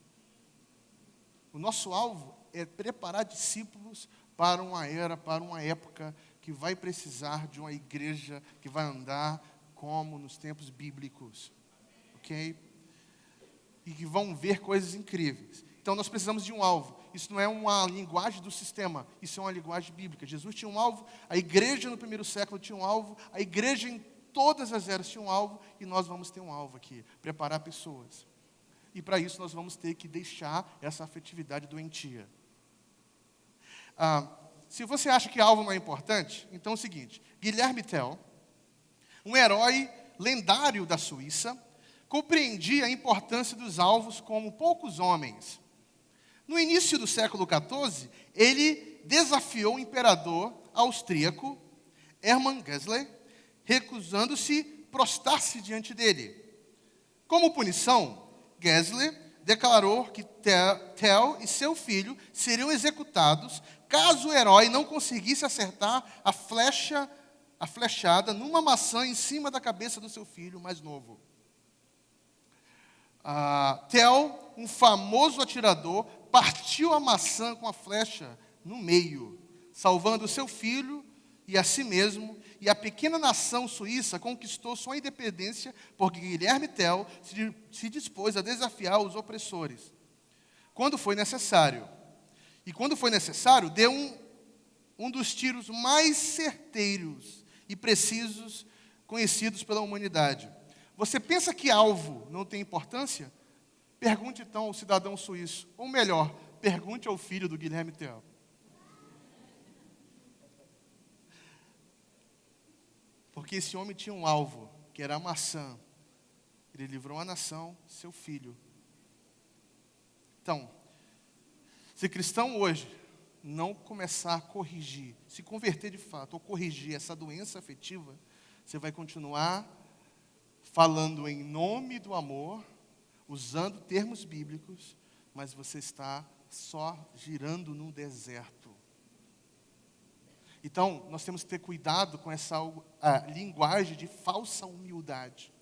O nosso alvo é preparar discípulos para uma era, para uma época que vai precisar de uma igreja que vai andar como nos tempos bíblicos. Ok? E que vão ver coisas incríveis. Então nós precisamos de um alvo. Isso não é uma linguagem do sistema, isso é uma linguagem bíblica. Jesus tinha um alvo, a igreja no primeiro século tinha um alvo, a igreja em todas as eras tinha um alvo, e nós vamos ter um alvo aqui, preparar pessoas. E para isso nós vamos ter que deixar essa afetividade doentia. Se você acha que alvo não é importante, então é o seguinte, Guilherme Tell, um herói lendário da Suíça, compreendia a importância dos alvos como poucos homens. No início do século XIV, ele desafiou o imperador austríaco Hermann Gessler, recusando-se prostrar-se diante dele. Como punição, Gessler declarou que Tell e seu filho seriam executados caso o herói não conseguisse acertar a flechada numa maçã em cima da cabeça do seu filho mais novo. Tell, um famoso atirador, partiu a maçã com a flecha no meio, salvando seu filho e a si mesmo, e a pequena nação suíça conquistou sua independência porque Guilherme Tell se dispôs a desafiar os opressores. Quando foi necessário. E quando foi necessário, deu um dos tiros mais certeiros e precisos conhecidos pela humanidade. Você pensa que alvo não tem importância? Pergunte então ao cidadão suíço. Ou melhor, pergunte ao filho do Guilherme Tell. Porque esse homem tinha um alvo, que era a maçã. Ele livrou a nação, seu filho. Então, se cristão hoje não começar a corrigir, se converter de fato, ou corrigir essa doença afetiva, você vai continuar falando em nome do amor, usando termos bíblicos, mas você está só girando num deserto. Então, nós temos que ter cuidado com essa linguagem de falsa humildade.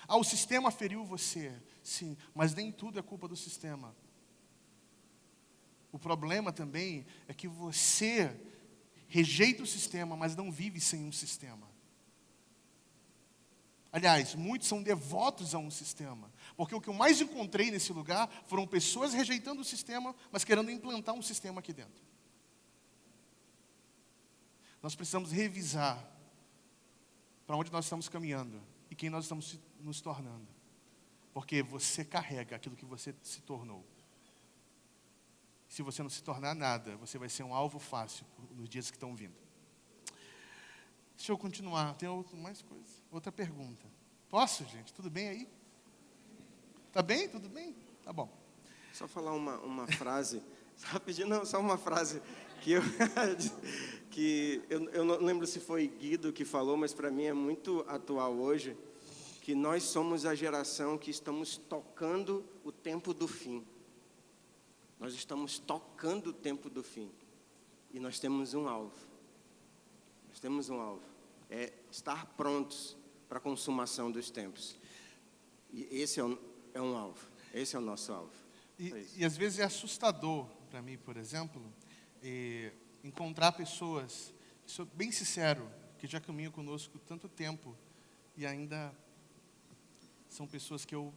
O sistema feriu você, sim, mas nem tudo é culpa do sistema. O problema também é que você rejeita o sistema, mas não vive sem um sistema. Aliás, muitos são devotos a um sistema. Porque o que eu mais encontrei nesse lugar foram pessoas rejeitando o sistema, mas querendo implantar um sistema aqui dentro. nós precisamos revisar para onde nós estamos caminhando e quem nós estamos nos tornando. Porque você carrega aquilo que você se tornou. Se você não se tornar nada, você vai ser um alvo fácil nos dias que estão vindo. Deixa eu continuar. Tem mais coisa. Outra pergunta. Posso, gente? Tudo bem aí? Tá bem? Tudo bem? Tá bom. Só falar uma frase, rapidinho, não, só uma frase que eu não lembro se foi Guido que falou, mas para mim é muito atual hoje, que nós somos a geração que estamos tocando o tempo do fim. Nós estamos tocando o tempo do fim. E nós temos um alvo. Nós temos um alvo. É estar prontos para a consumação dos tempos. E esse é um alvo. Esse é o nosso alvo. E às vezes é assustador para mim, por exemplo, encontrar pessoas, sou bem sincero, que já caminham conosco tanto tempo e ainda são pessoas que eu,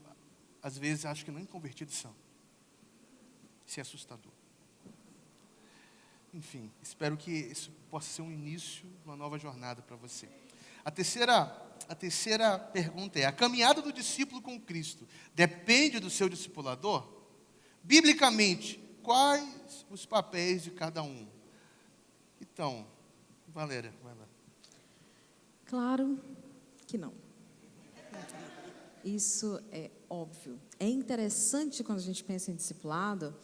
às vezes, acho que nem convertidos são. Isso é assustador. Enfim, espero que isso possa ser um início de uma nova jornada para você. A terceira pergunta é: a caminhada do discípulo com Cristo depende do seu discipulador? Biblicamente, quais os papéis de cada um? Então, Valéria, vai lá. Claro que não. Isso é óbvio. É interessante quando a gente pensa em discipulado.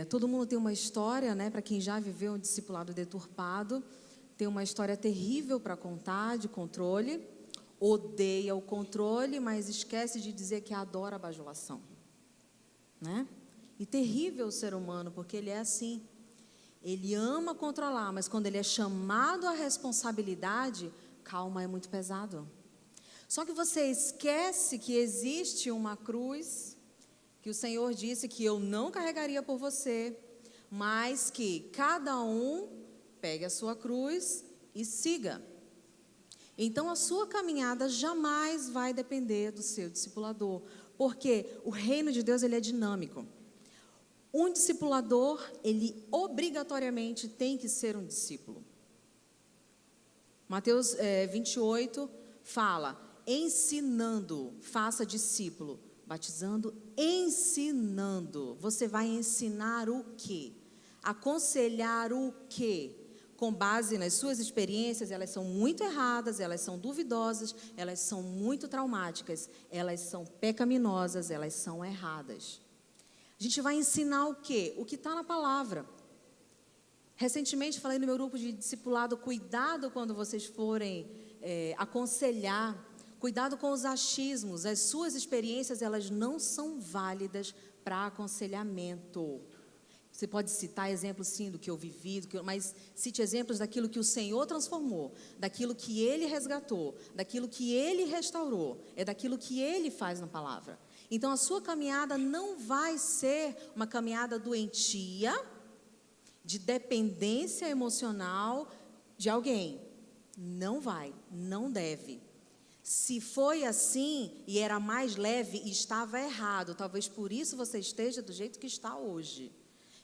Todo mundo tem uma história, né? Para quem já viveu um discipulado deturpado, tem uma história terrível para contar de controle. Odeia o controle, mas esquece de dizer que adora a bajulação, né? E terrível o ser humano, porque ele é assim. Ele ama controlar, mas quando ele é chamado à responsabilidade, calma, é muito pesado. Só que você esquece que existe uma cruz, que o Senhor disse que eu não carregaria por você, mas que cada um pegue a sua cruz e siga. Então, a sua caminhada jamais vai depender do seu discipulador, porque o reino de Deus ele é dinâmico. Um discipulador, ele obrigatoriamente tem que ser um discípulo. Mateus 28 fala: ensinando, faça discípulo, batizando, ensinando. Você vai ensinar o quê? Aconselhar o quê? Com base nas suas experiências, elas são muito erradas, elas são duvidosas, elas são muito traumáticas, elas são pecaminosas, elas são erradas. A gente vai ensinar o quê? O que está na palavra. Recentemente, falei no meu grupo de discipulado, cuidado quando vocês forem aconselhar, cuidado com os achismos, as suas experiências, elas não são válidas para aconselhamento. Você pode citar exemplos, sim, do que eu vivi, mas cite exemplos daquilo que o Senhor transformou, daquilo que Ele resgatou, daquilo que Ele restaurou, é daquilo que Ele faz na palavra. Então, a sua caminhada não vai ser uma caminhada doentia, de dependência emocional de alguém. Não vai, não deve. Se foi assim e era mais leve, estava errado. Talvez por isso você esteja do jeito que está hoje.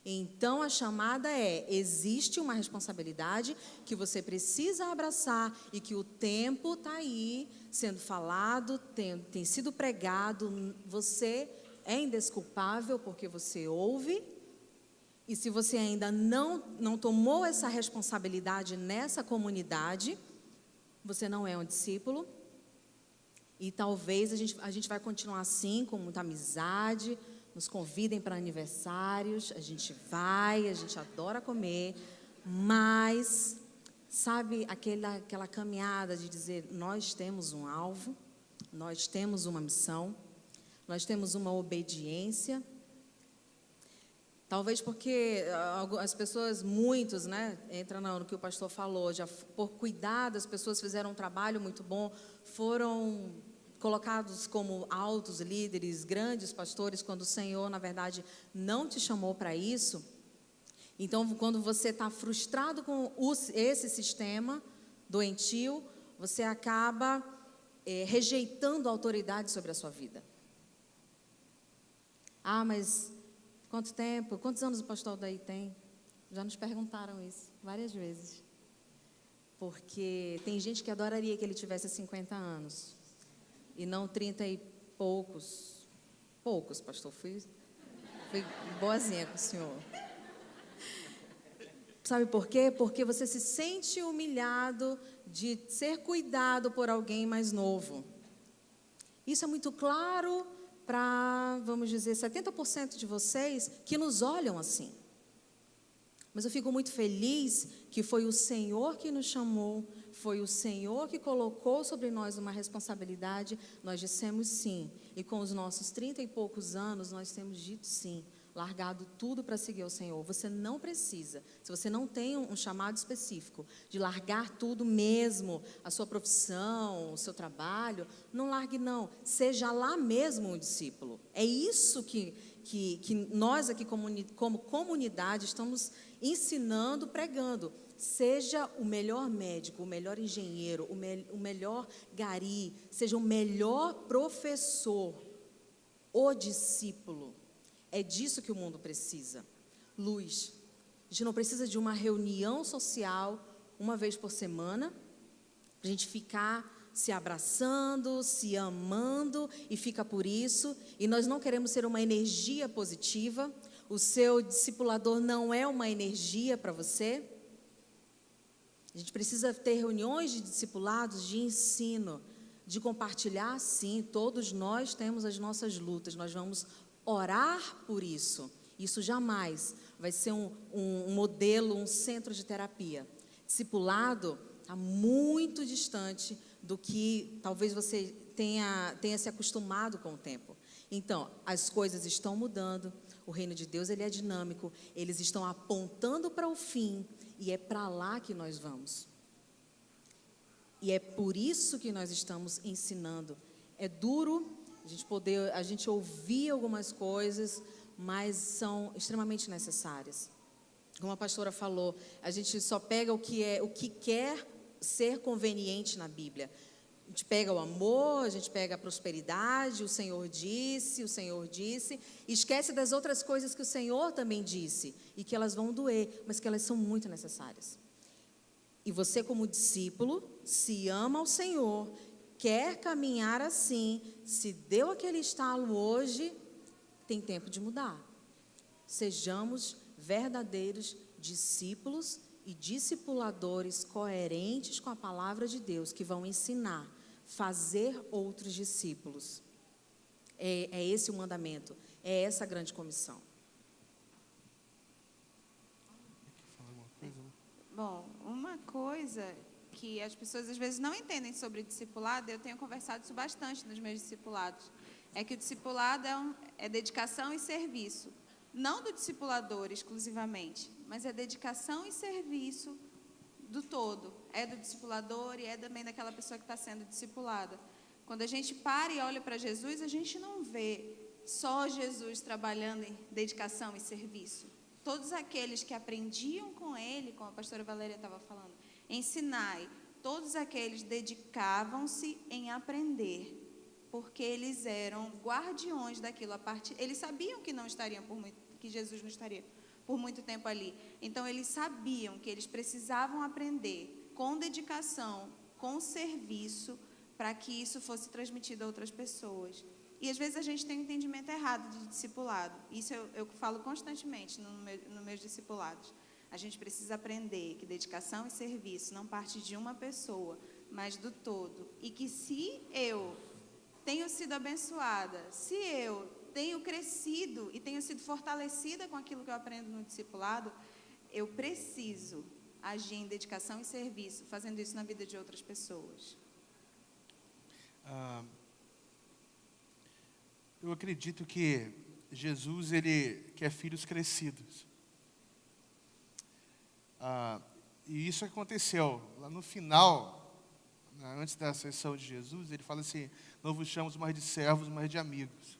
Então, a chamada existe uma responsabilidade que você precisa abraçar e que o tempo está aí, sendo falado, tem sido pregado. Você é indesculpável porque você ouve. E se você ainda não tomou essa responsabilidade nessa comunidade, você não é um discípulo. E talvez a gente vai continuar assim, com muita amizade, nos convidem para aniversários, a gente adora comer, mas, sabe, aquela caminhada de dizer, nós temos um alvo, nós temos uma missão, nós temos uma obediência. Talvez porque as pessoas, muitos, né, entra no que o pastor falou, já por cuidado, as pessoas fizeram um trabalho muito bom, foram colocados como altos líderes, grandes pastores, quando o Senhor, na verdade, não te chamou para isso. Então, quando você está frustrado com esse sistema doentio, você acaba rejeitando a autoridade sobre a sua vida. Ah, mas quanto tempo? Quantos anos o pastor daí tem? Já nos perguntaram isso várias vezes. porque tem gente que adoraria que ele tivesse 50 anos, e não 30 e poucos. Poucos, pastor, fui boazinha com o senhor. Sabe por quê? Porque você se sente humilhado de ser cuidado por alguém mais novo. Isso é muito claro para, vamos dizer, 70% de vocês que nos olham assim. Mas eu fico muito feliz que foi o Senhor que nos chamou, foi o Senhor que colocou sobre nós uma responsabilidade, nós dissemos sim. E com os nossos 30 e poucos anos, nós temos dito sim, largado tudo para seguir o Senhor. Você não precisa, se você não tem um chamado específico, de largar tudo mesmo, a sua profissão, o seu trabalho, não largue não, seja lá mesmo um discípulo. É isso que nós aqui como comunidade estamos ensinando, pregando. Seja o melhor médico, o melhor engenheiro, o melhor gari, seja o melhor professor, o discípulo. É disso que o mundo precisa. Luz. A gente não precisa de uma reunião social uma vez por semana, para a gente ficar se abraçando, se amando, e fica por isso. E nós não queremos ser uma energia positiva. O seu discipulador não é uma energia para você. A gente precisa ter reuniões de discipulados, de ensino, de compartilhar, sim. Todos nós temos as nossas lutas, nós vamos orar por isso. Isso jamais vai ser um modelo, um centro de terapia. Discipulado está muito distante do que talvez você tenha se acostumado com o tempo. Então, as coisas estão mudando, o reino de Deus ele é dinâmico, eles estão apontando para o fim, e é para lá que nós vamos. E é por isso que nós estamos ensinando. É duro a gente ouvir algumas coisas, mas são extremamente necessárias. Como a pastora falou, a gente só pega o que quer ser conveniente na Bíblia. A gente pega o amor, a gente pega a prosperidade, o Senhor disse, e esquece das outras coisas que o Senhor também disse, e que elas vão doer, mas que elas são muito necessárias. E você, como discípulo, se ama ao Senhor, quer caminhar assim, se deu aquele estalo hoje, tem tempo de mudar. Sejamos verdadeiros discípulos e discipuladores coerentes com a palavra de Deus, que vão ensinar, fazer outros discípulos. É esse o mandamento, é essa a grande comissão. Bom, uma coisa que as pessoas às vezes não entendem sobre discipulado, eu tenho conversado isso bastante nos meus discipulados, é que o discipulado é dedicação e serviço. Não do discipulador exclusivamente, mas é dedicação e serviço do todo. É do discipulador e é também daquela pessoa que está sendo discipulada. Quando a gente para e olha para Jesus, a gente não vê só Jesus trabalhando em dedicação e serviço. Todos aqueles que aprendiam com ele, como a pastora Valéria estava falando, ensinai, todos aqueles dedicavam-se em aprender, porque eles eram guardiões daquilo. Eles sabiam que que Jesus não estaria por muito tempo ali. Então, eles sabiam que eles precisavam aprender com dedicação, com serviço, para que isso fosse transmitido a outras pessoas. E, às vezes, a gente tem um entendimento errado de discipulado. Isso eu falo constantemente nos meus discipulados. A gente precisa aprender que dedicação e serviço não parte de uma pessoa, mas do todo. E que se eu tenho sido abençoada, se eu tenho crescido e tenho sido fortalecida com aquilo que eu aprendo no discipulado, eu preciso agir em dedicação e serviço, fazendo isso na vida de outras pessoas. Eu acredito que Jesus, ele quer filhos crescidos. E isso aconteceu. Lá no final, antes da ascensão de Jesus, ele fala assim, não vos chamamos mais de servos, mas de amigos.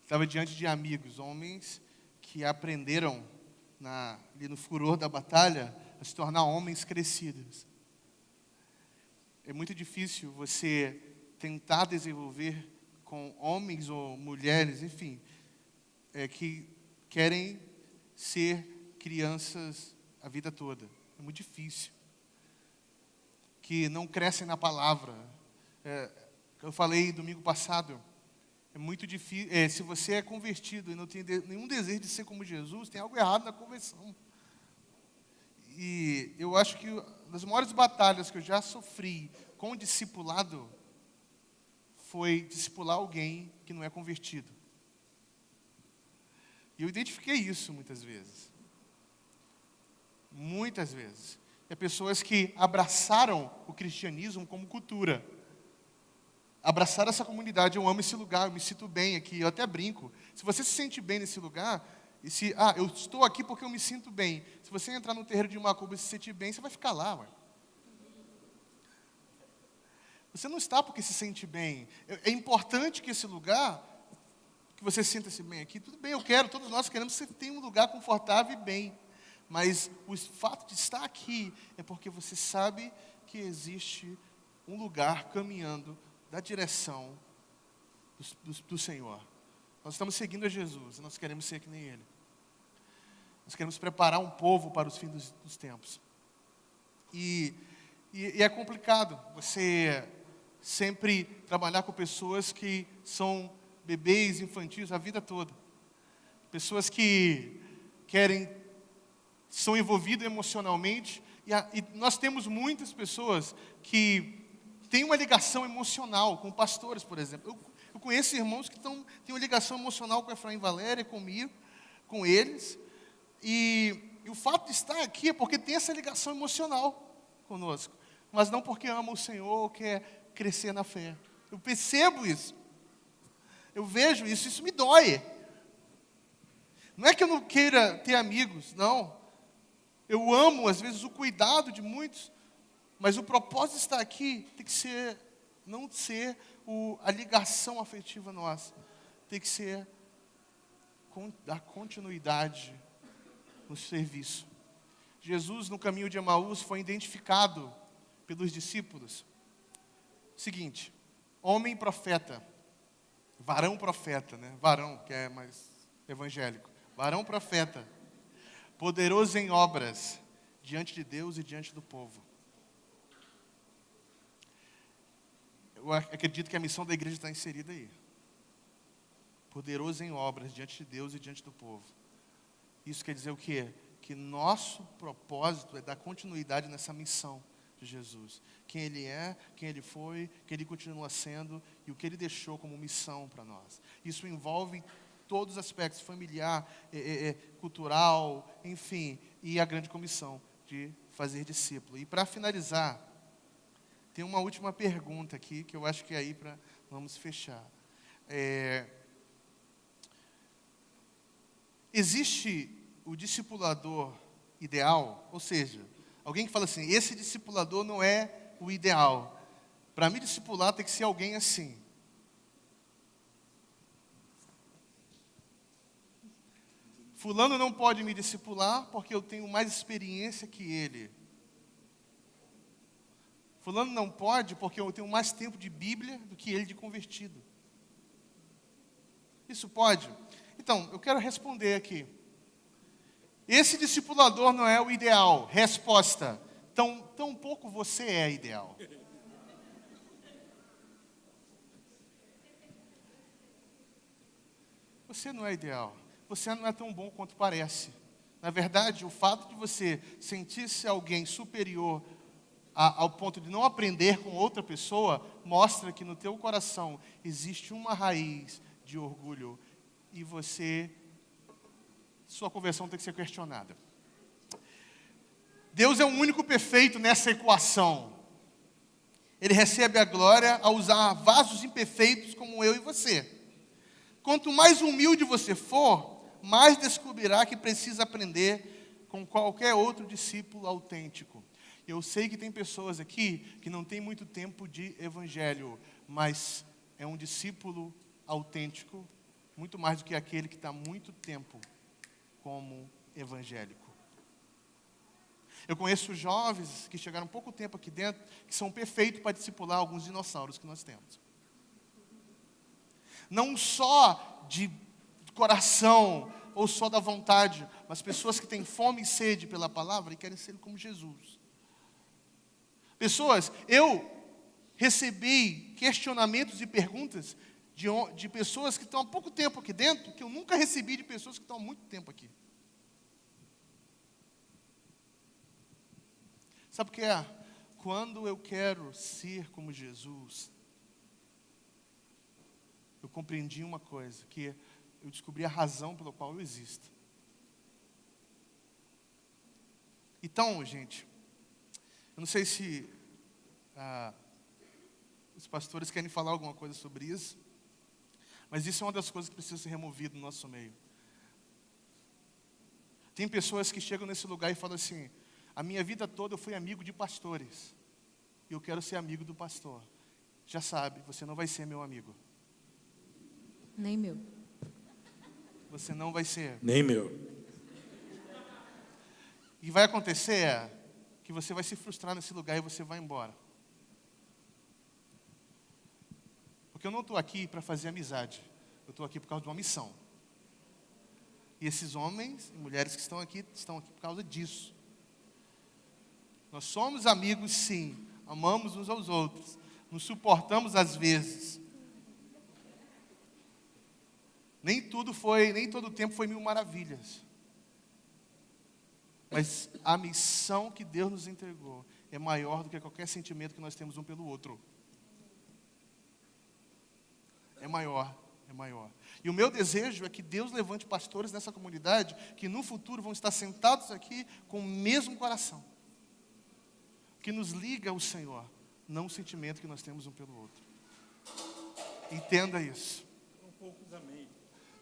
Estava diante de amigos, homens que aprenderam, ali no furor da batalha, a se tornar homens crescidos. É muito difícil você tentar desenvolver com homens ou mulheres, enfim, que querem ser crianças a vida toda. É muito difícil. que não crescem na palavra. Eu falei domingo passado, é muito difícil, se você é convertido e não tem nenhum desejo de ser como Jesus, tem algo errado na conversão. E eu acho que das maiores batalhas que eu já sofri com o discipulado foi discipular alguém que não é convertido. E eu identifiquei isso muitas vezes. Muitas vezes. É pessoas que abraçaram o cristianismo como cultura. Abraçaram essa comunidade. Eu amo esse lugar, eu me sinto bem aqui. Eu até brinco. Se você se sente bem nesse lugar, eu estou aqui porque eu me sinto bem. Se você entrar no terreiro de Macumba e se sentir bem, você vai ficar lá, ué. Você não está porque se sente bem. É importante que esse lugar, que você sinta-se bem aqui. Tudo bem, todos nós queremos que você tenha um lugar confortável e bem. Mas o fato de estar aqui é porque você sabe que existe um lugar caminhando da direção do Senhor. Nós estamos seguindo a Jesus, nós queremos ser que nem Ele. Nós queremos preparar um povo para os fins dos tempos. E é complicado você sempre trabalhar com pessoas que são bebês infantis a vida toda. Pessoas que são envolvidas emocionalmente. E nós temos muitas pessoas que têm uma ligação emocional com pastores, por exemplo. Eu conheço irmãos que têm uma ligação emocional com Efraim Valéria, comigo, com eles. E o fato de estar aqui é porque tem essa ligação emocional conosco. Mas não porque ama o Senhor ou quer crescer na fé. Eu percebo isso. Eu vejo isso, isso me dói. Não é que eu não queira ter amigos, não. Eu amo, às vezes, o cuidado de muitos, mas o propósito de estar aqui tem que ser, não ser a ligação afetiva nossa. Tem que ser dar continuidade no serviço. Jesus, no caminho de Emaús, foi identificado pelos discípulos. Seguinte, homem profeta, varão profeta, né? Varão, que é mais evangélico. Varão profeta, poderoso em obras, diante de Deus e diante do povo. Eu acredito que a missão da igreja está inserida aí. Poderoso em obras, diante de Deus e diante do povo. Isso quer dizer o quê? Que nosso propósito é dar continuidade nessa missão de Jesus. Quem Ele é, quem Ele foi, quem Ele continua sendo e o que Ele deixou como missão para nós. Isso envolve todos os aspectos, familiar, cultural, enfim, e a grande comissão de fazer discípulo. E para finalizar, tem uma última pergunta aqui, que eu acho que é aí vamos fechar. Existe o discipulador ideal? Ou seja, alguém que fala assim, esse discipulador não é o ideal. Para me discipular tem que ser alguém assim. Fulano não pode me discipular porque eu tenho mais experiência que ele. Fulano não pode porque eu tenho mais tempo de Bíblia do que ele de convertido. Isso pode? Então, eu quero responder aqui. Esse discipulador não é o ideal. Resposta: tão pouco você é ideal. Você não é ideal. Você não é tão bom quanto parece. Na verdade, o fato de você sentir-se alguém superior ao ponto de não aprender com outra pessoa, mostra que no teu coração existe uma raiz de orgulho e sua conversão tem que ser questionada. Deus é o único perfeito nessa equação. Ele recebe a glória ao usar vasos imperfeitos como eu e você. Quanto mais humilde você for, mais descobrirá que precisa aprender com qualquer outro discípulo autêntico. Eu sei que tem pessoas aqui que não têm muito tempo de evangelho, mas é um discípulo autêntico, muito mais do que aquele que está muito tempo como evangélico. Eu conheço jovens que chegaram pouco tempo aqui dentro, que são perfeitos para discipular alguns dinossauros que nós temos. Não só de coração ou só da vontade, mas pessoas que têm fome e sede pela palavra e querem ser como Jesus. Pessoas, eu recebi questionamentos e perguntas de pessoas que estão há pouco tempo aqui dentro, que eu nunca recebi de pessoas que estão há muito tempo aqui. Sabe o que é? Quando eu quero ser como Jesus, eu compreendi uma coisa, que eu descobri a razão pela qual eu existo. Então, gente, eu não sei se os pastores querem falar alguma coisa sobre isso, mas isso é uma das coisas que precisa ser removida no nosso meio. Tem pessoas que chegam nesse lugar e falam assim: a minha vida toda eu fui amigo de pastores, e eu quero ser amigo do pastor. Já sabe, você não vai ser meu amigo. Nem meu. Você não vai ser. Nem meu. O que vai acontecer é que você vai se frustrar nesse lugar e você vai embora. Porque eu não estou aqui para fazer amizade. Eu estou aqui por causa de uma missão. E esses homens e mulheres que estão aqui por causa disso. Nós somos amigos, sim. Amamos uns aos outros. Nos suportamos às vezes. Nem todo tempo foi mil maravilhas. Mas a missão que Deus nos entregou é maior do que qualquer sentimento que nós temos um pelo outro. É maior. E o meu desejo é que Deus levante pastores nessa comunidade que no futuro vão estar sentados aqui com o mesmo coração. Que nos liga ao Senhor, não o sentimento que nós temos um pelo outro. Entenda isso.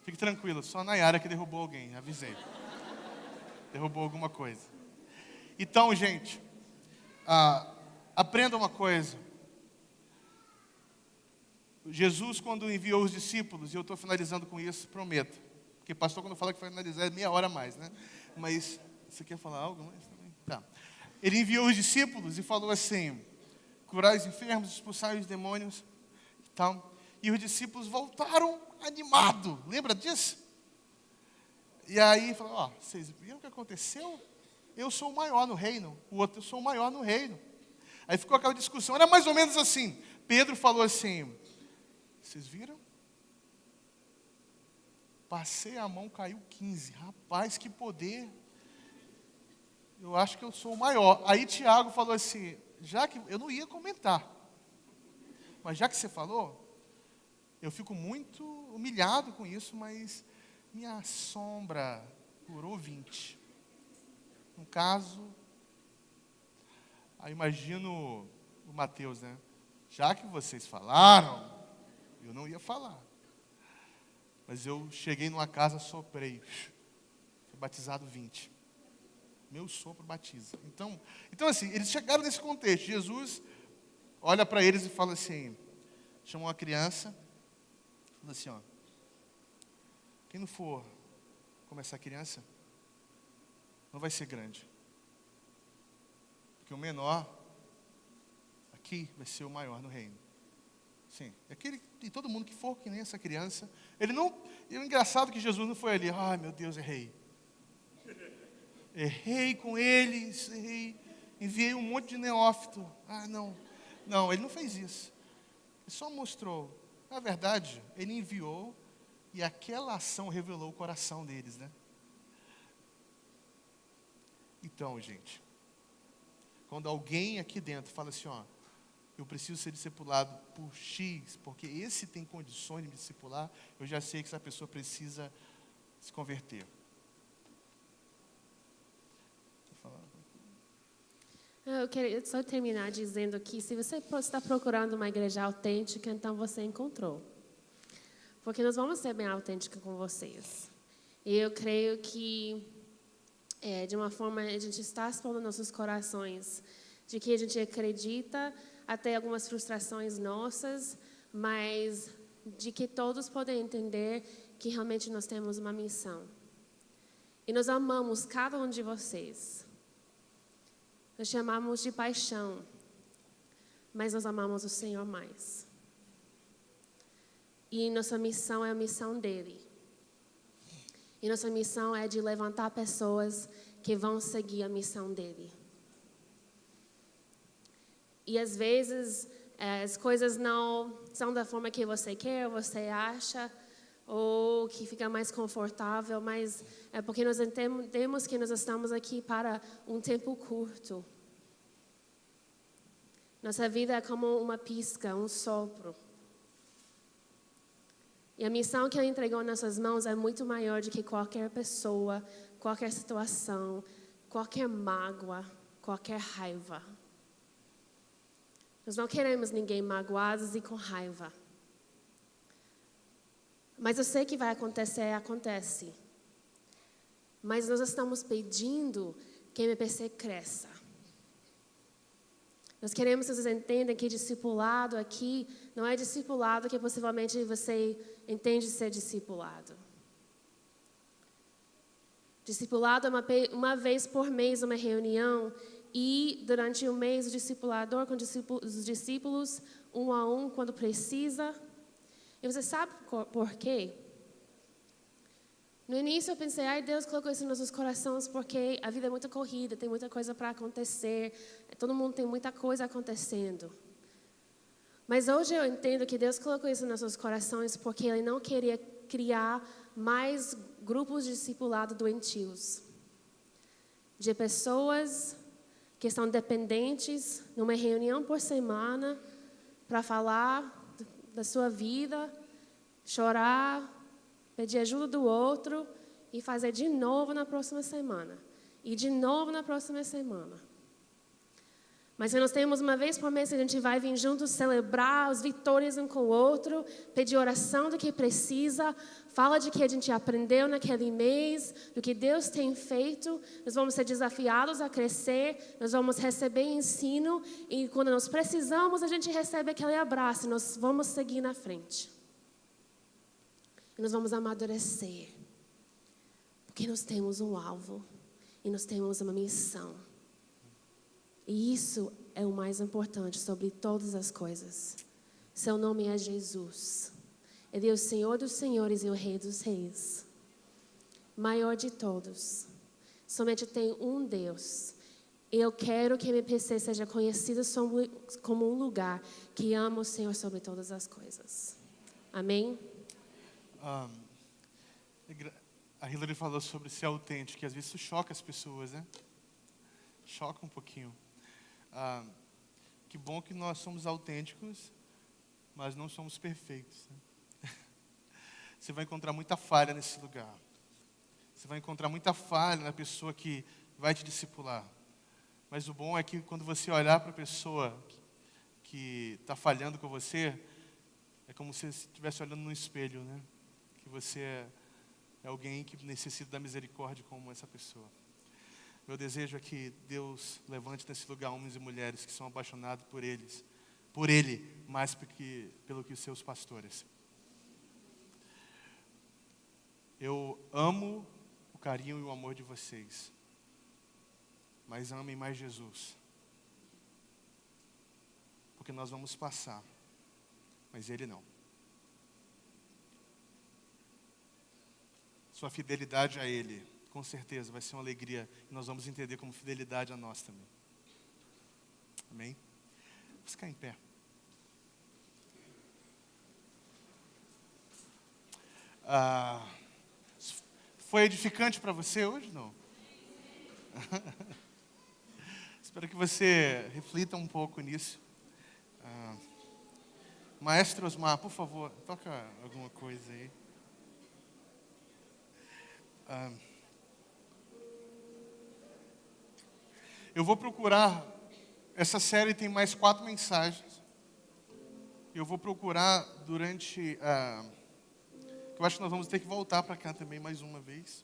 Fique tranquilo, só a Nayara que derrubou alguém, avisei. Derrubou alguma coisa. Então, gente, aprenda uma coisa. Jesus, quando enviou os discípulos, e eu estou finalizando com isso, prometo. Porque pastor, quando fala que vai finalizar, é meia hora a mais, né? Mas, você quer falar algo mais também? Tá. Ele enviou os discípulos e falou assim: curai os enfermos, expulsai os demônios e tal. E os discípulos voltaram animados. Lembra disso? E aí, falou: vocês viram o que aconteceu? Eu sou o maior no reino. O outro, eu sou o maior no reino. Aí ficou aquela discussão. Era mais ou menos assim. Pedro falou assim: vocês viram? Passei a mão, caiu 15. Rapaz, que poder. Eu acho que eu sou o maior. Aí Tiago falou assim, já que eu não ia comentar, mas já que você falou, eu fico muito humilhado com isso, mas minha sombra curou 20. No caso, aí imagino o Mateus, né? Já que vocês falaram, eu não ia falar. Mas eu cheguei numa casa, soprei. Fui batizado 20. Meu sopro batiza. Então assim, eles chegaram nesse contexto. Jesus olha para eles e fala assim, chamou uma criança, fala assim, quem não for como essa criança, não vai ser grande. Porque o menor aqui vai ser o maior no reino. Sim, e todo mundo que for que nem essa criança, e o engraçado é que Jesus não foi ali, ai meu Deus, errei com eles, enviei um monte de neófito, não, ele não fez isso, ele só mostrou, na verdade, ele enviou, e aquela ação revelou o coração deles, né? Então, gente, quando alguém aqui dentro fala assim, eu preciso ser discipulado por X, porque esse tem condições de me discipular, eu já sei que essa pessoa precisa se converter. Eu queria só terminar dizendo que se você está procurando uma igreja autêntica, então você encontrou. Porque nós vamos ser bem autênticos com vocês. E eu creio que, de uma forma, a gente está expondo nossos corações, de que a gente acredita, até algumas frustrações nossas, mas de que todos podem entender que realmente nós temos uma missão. E nós amamos cada um de vocês. Nós chamamos de paixão, mas nós amamos o Senhor mais. E nossa missão é a missão dele. E nossa missão é de levantar pessoas que vão seguir a missão dele. E às vezes as coisas não são da forma que você quer, você acha, ou que fica mais confortável, mas é porque nós entendemos que nós estamos aqui para um tempo curto. Nossa vida é como uma pisca, um sopro. E a missão que Ele entregou em nossas mãos é muito maior do que qualquer pessoa, qualquer situação, qualquer mágoa, qualquer raiva. Nós não queremos ninguém magoados e com raiva. Mas eu sei que vai acontecer, acontece. Mas nós estamos pedindo que a MPC cresça. Nós queremos que vocês entendam que discipulado aqui não é discipulado que possivelmente você entende ser discipulado. Discipulado é uma vez por mês uma reunião e durante o mês o discipulador com os discípulos, um a um, quando precisa. E você sabe por quê? No início eu pensei, Deus colocou isso nos nossos corações porque a vida é muito corrida, tem muita coisa para acontecer, todo mundo tem muita coisa acontecendo. Mas hoje eu entendo que Deus colocou isso nos nossos corações porque Ele não queria criar mais grupos de discipulado doentios. De pessoas que estão dependentes numa reunião por semana para falar da sua vida, chorar, pedir ajuda do outro e fazer de novo na próxima semana. E de novo na próxima semana. Mas se nós temos uma vez por mês, a gente vai vir juntos celebrar as vitórias um com o outro, pedir oração do que precisa, fala de que a gente aprendeu naquele mês, do que Deus tem feito, nós vamos ser desafiados a crescer, nós vamos receber ensino e quando nós precisamos, a gente recebe aquele abraço e nós vamos seguir na frente. E nós vamos amadurecer, porque nós temos um alvo e nós temos uma missão. E isso é o mais importante sobre todas as coisas. Seu nome é Jesus. Ele é o Senhor dos senhores e o Rei dos reis. Maior de todos. Somente tem um Deus. E eu quero que a MPC seja conhecida como um lugar que ama o Senhor sobre todas as coisas. Amém? A Hillary falou sobre ser autêntico, que às vezes isso choca as pessoas, né? Choca um pouquinho. Que bom que nós somos autênticos, mas não somos perfeitos. Né? Você vai encontrar muita falha nesse lugar. Você vai encontrar muita falha na pessoa que vai te discipular. Mas o bom é que quando você olhar para a pessoa que está falhando com você, é como se você estivesse olhando no espelho, né? Que você é alguém que necessita da misericórdia como essa pessoa. Meu desejo é que Deus levante nesse lugar homens e mulheres que são apaixonados por Ele, mais pelo que os seus pastores. Eu amo o carinho e o amor de vocês, mas amem mais Jesus. Porque nós vamos passar, mas Ele não. Sua fidelidade a Ele, com certeza, vai ser uma alegria. E nós vamos entender como fidelidade a nós também. Amém? Vamos ficar em pé. Foi edificante para você hoje, não? Espero que você reflita um pouco nisso. Maestro Osmar, por favor, toca alguma coisa aí. Eu vou procurar, essa série tem mais 4 mensagens. Eu vou procurar durante, eu acho que nós vamos ter que voltar para cá também mais uma vez.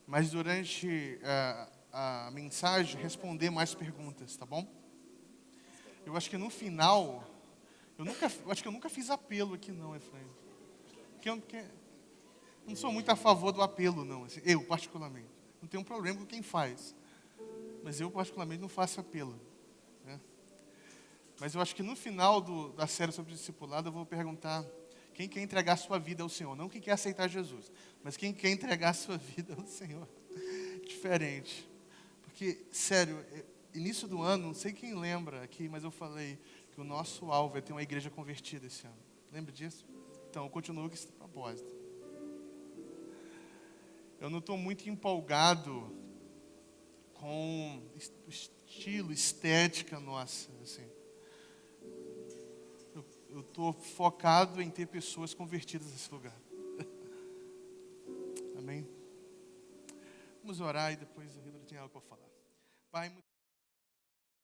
Mas durante a mensagem, responder mais perguntas, tá bom? Eu acho que no final, eu acho que eu nunca fiz apelo aqui não, Efraim. Porque eu não sou muito a favor do apelo não, assim, eu particularmente. Não tenho um problema com quem faz. Mas eu, particularmente, não faço apelo. Né? Mas eu acho que no final da série sobre discipulado, eu vou perguntar quem quer entregar a sua vida ao Senhor. Não quem quer aceitar Jesus, mas quem quer entregar a sua vida ao Senhor. Diferente. Porque, sério, início do ano, não sei quem lembra aqui, mas eu falei que o nosso alvo é ter uma igreja convertida esse ano. Lembra disso? Então, eu continuo com esse propósito. Eu não estou muito empolgado com o estilo, estética nossa, assim. Eu estou focado em ter pessoas convertidas nesse lugar. Amém? Vamos orar e depois a Hilary tem algo para falar. Pai,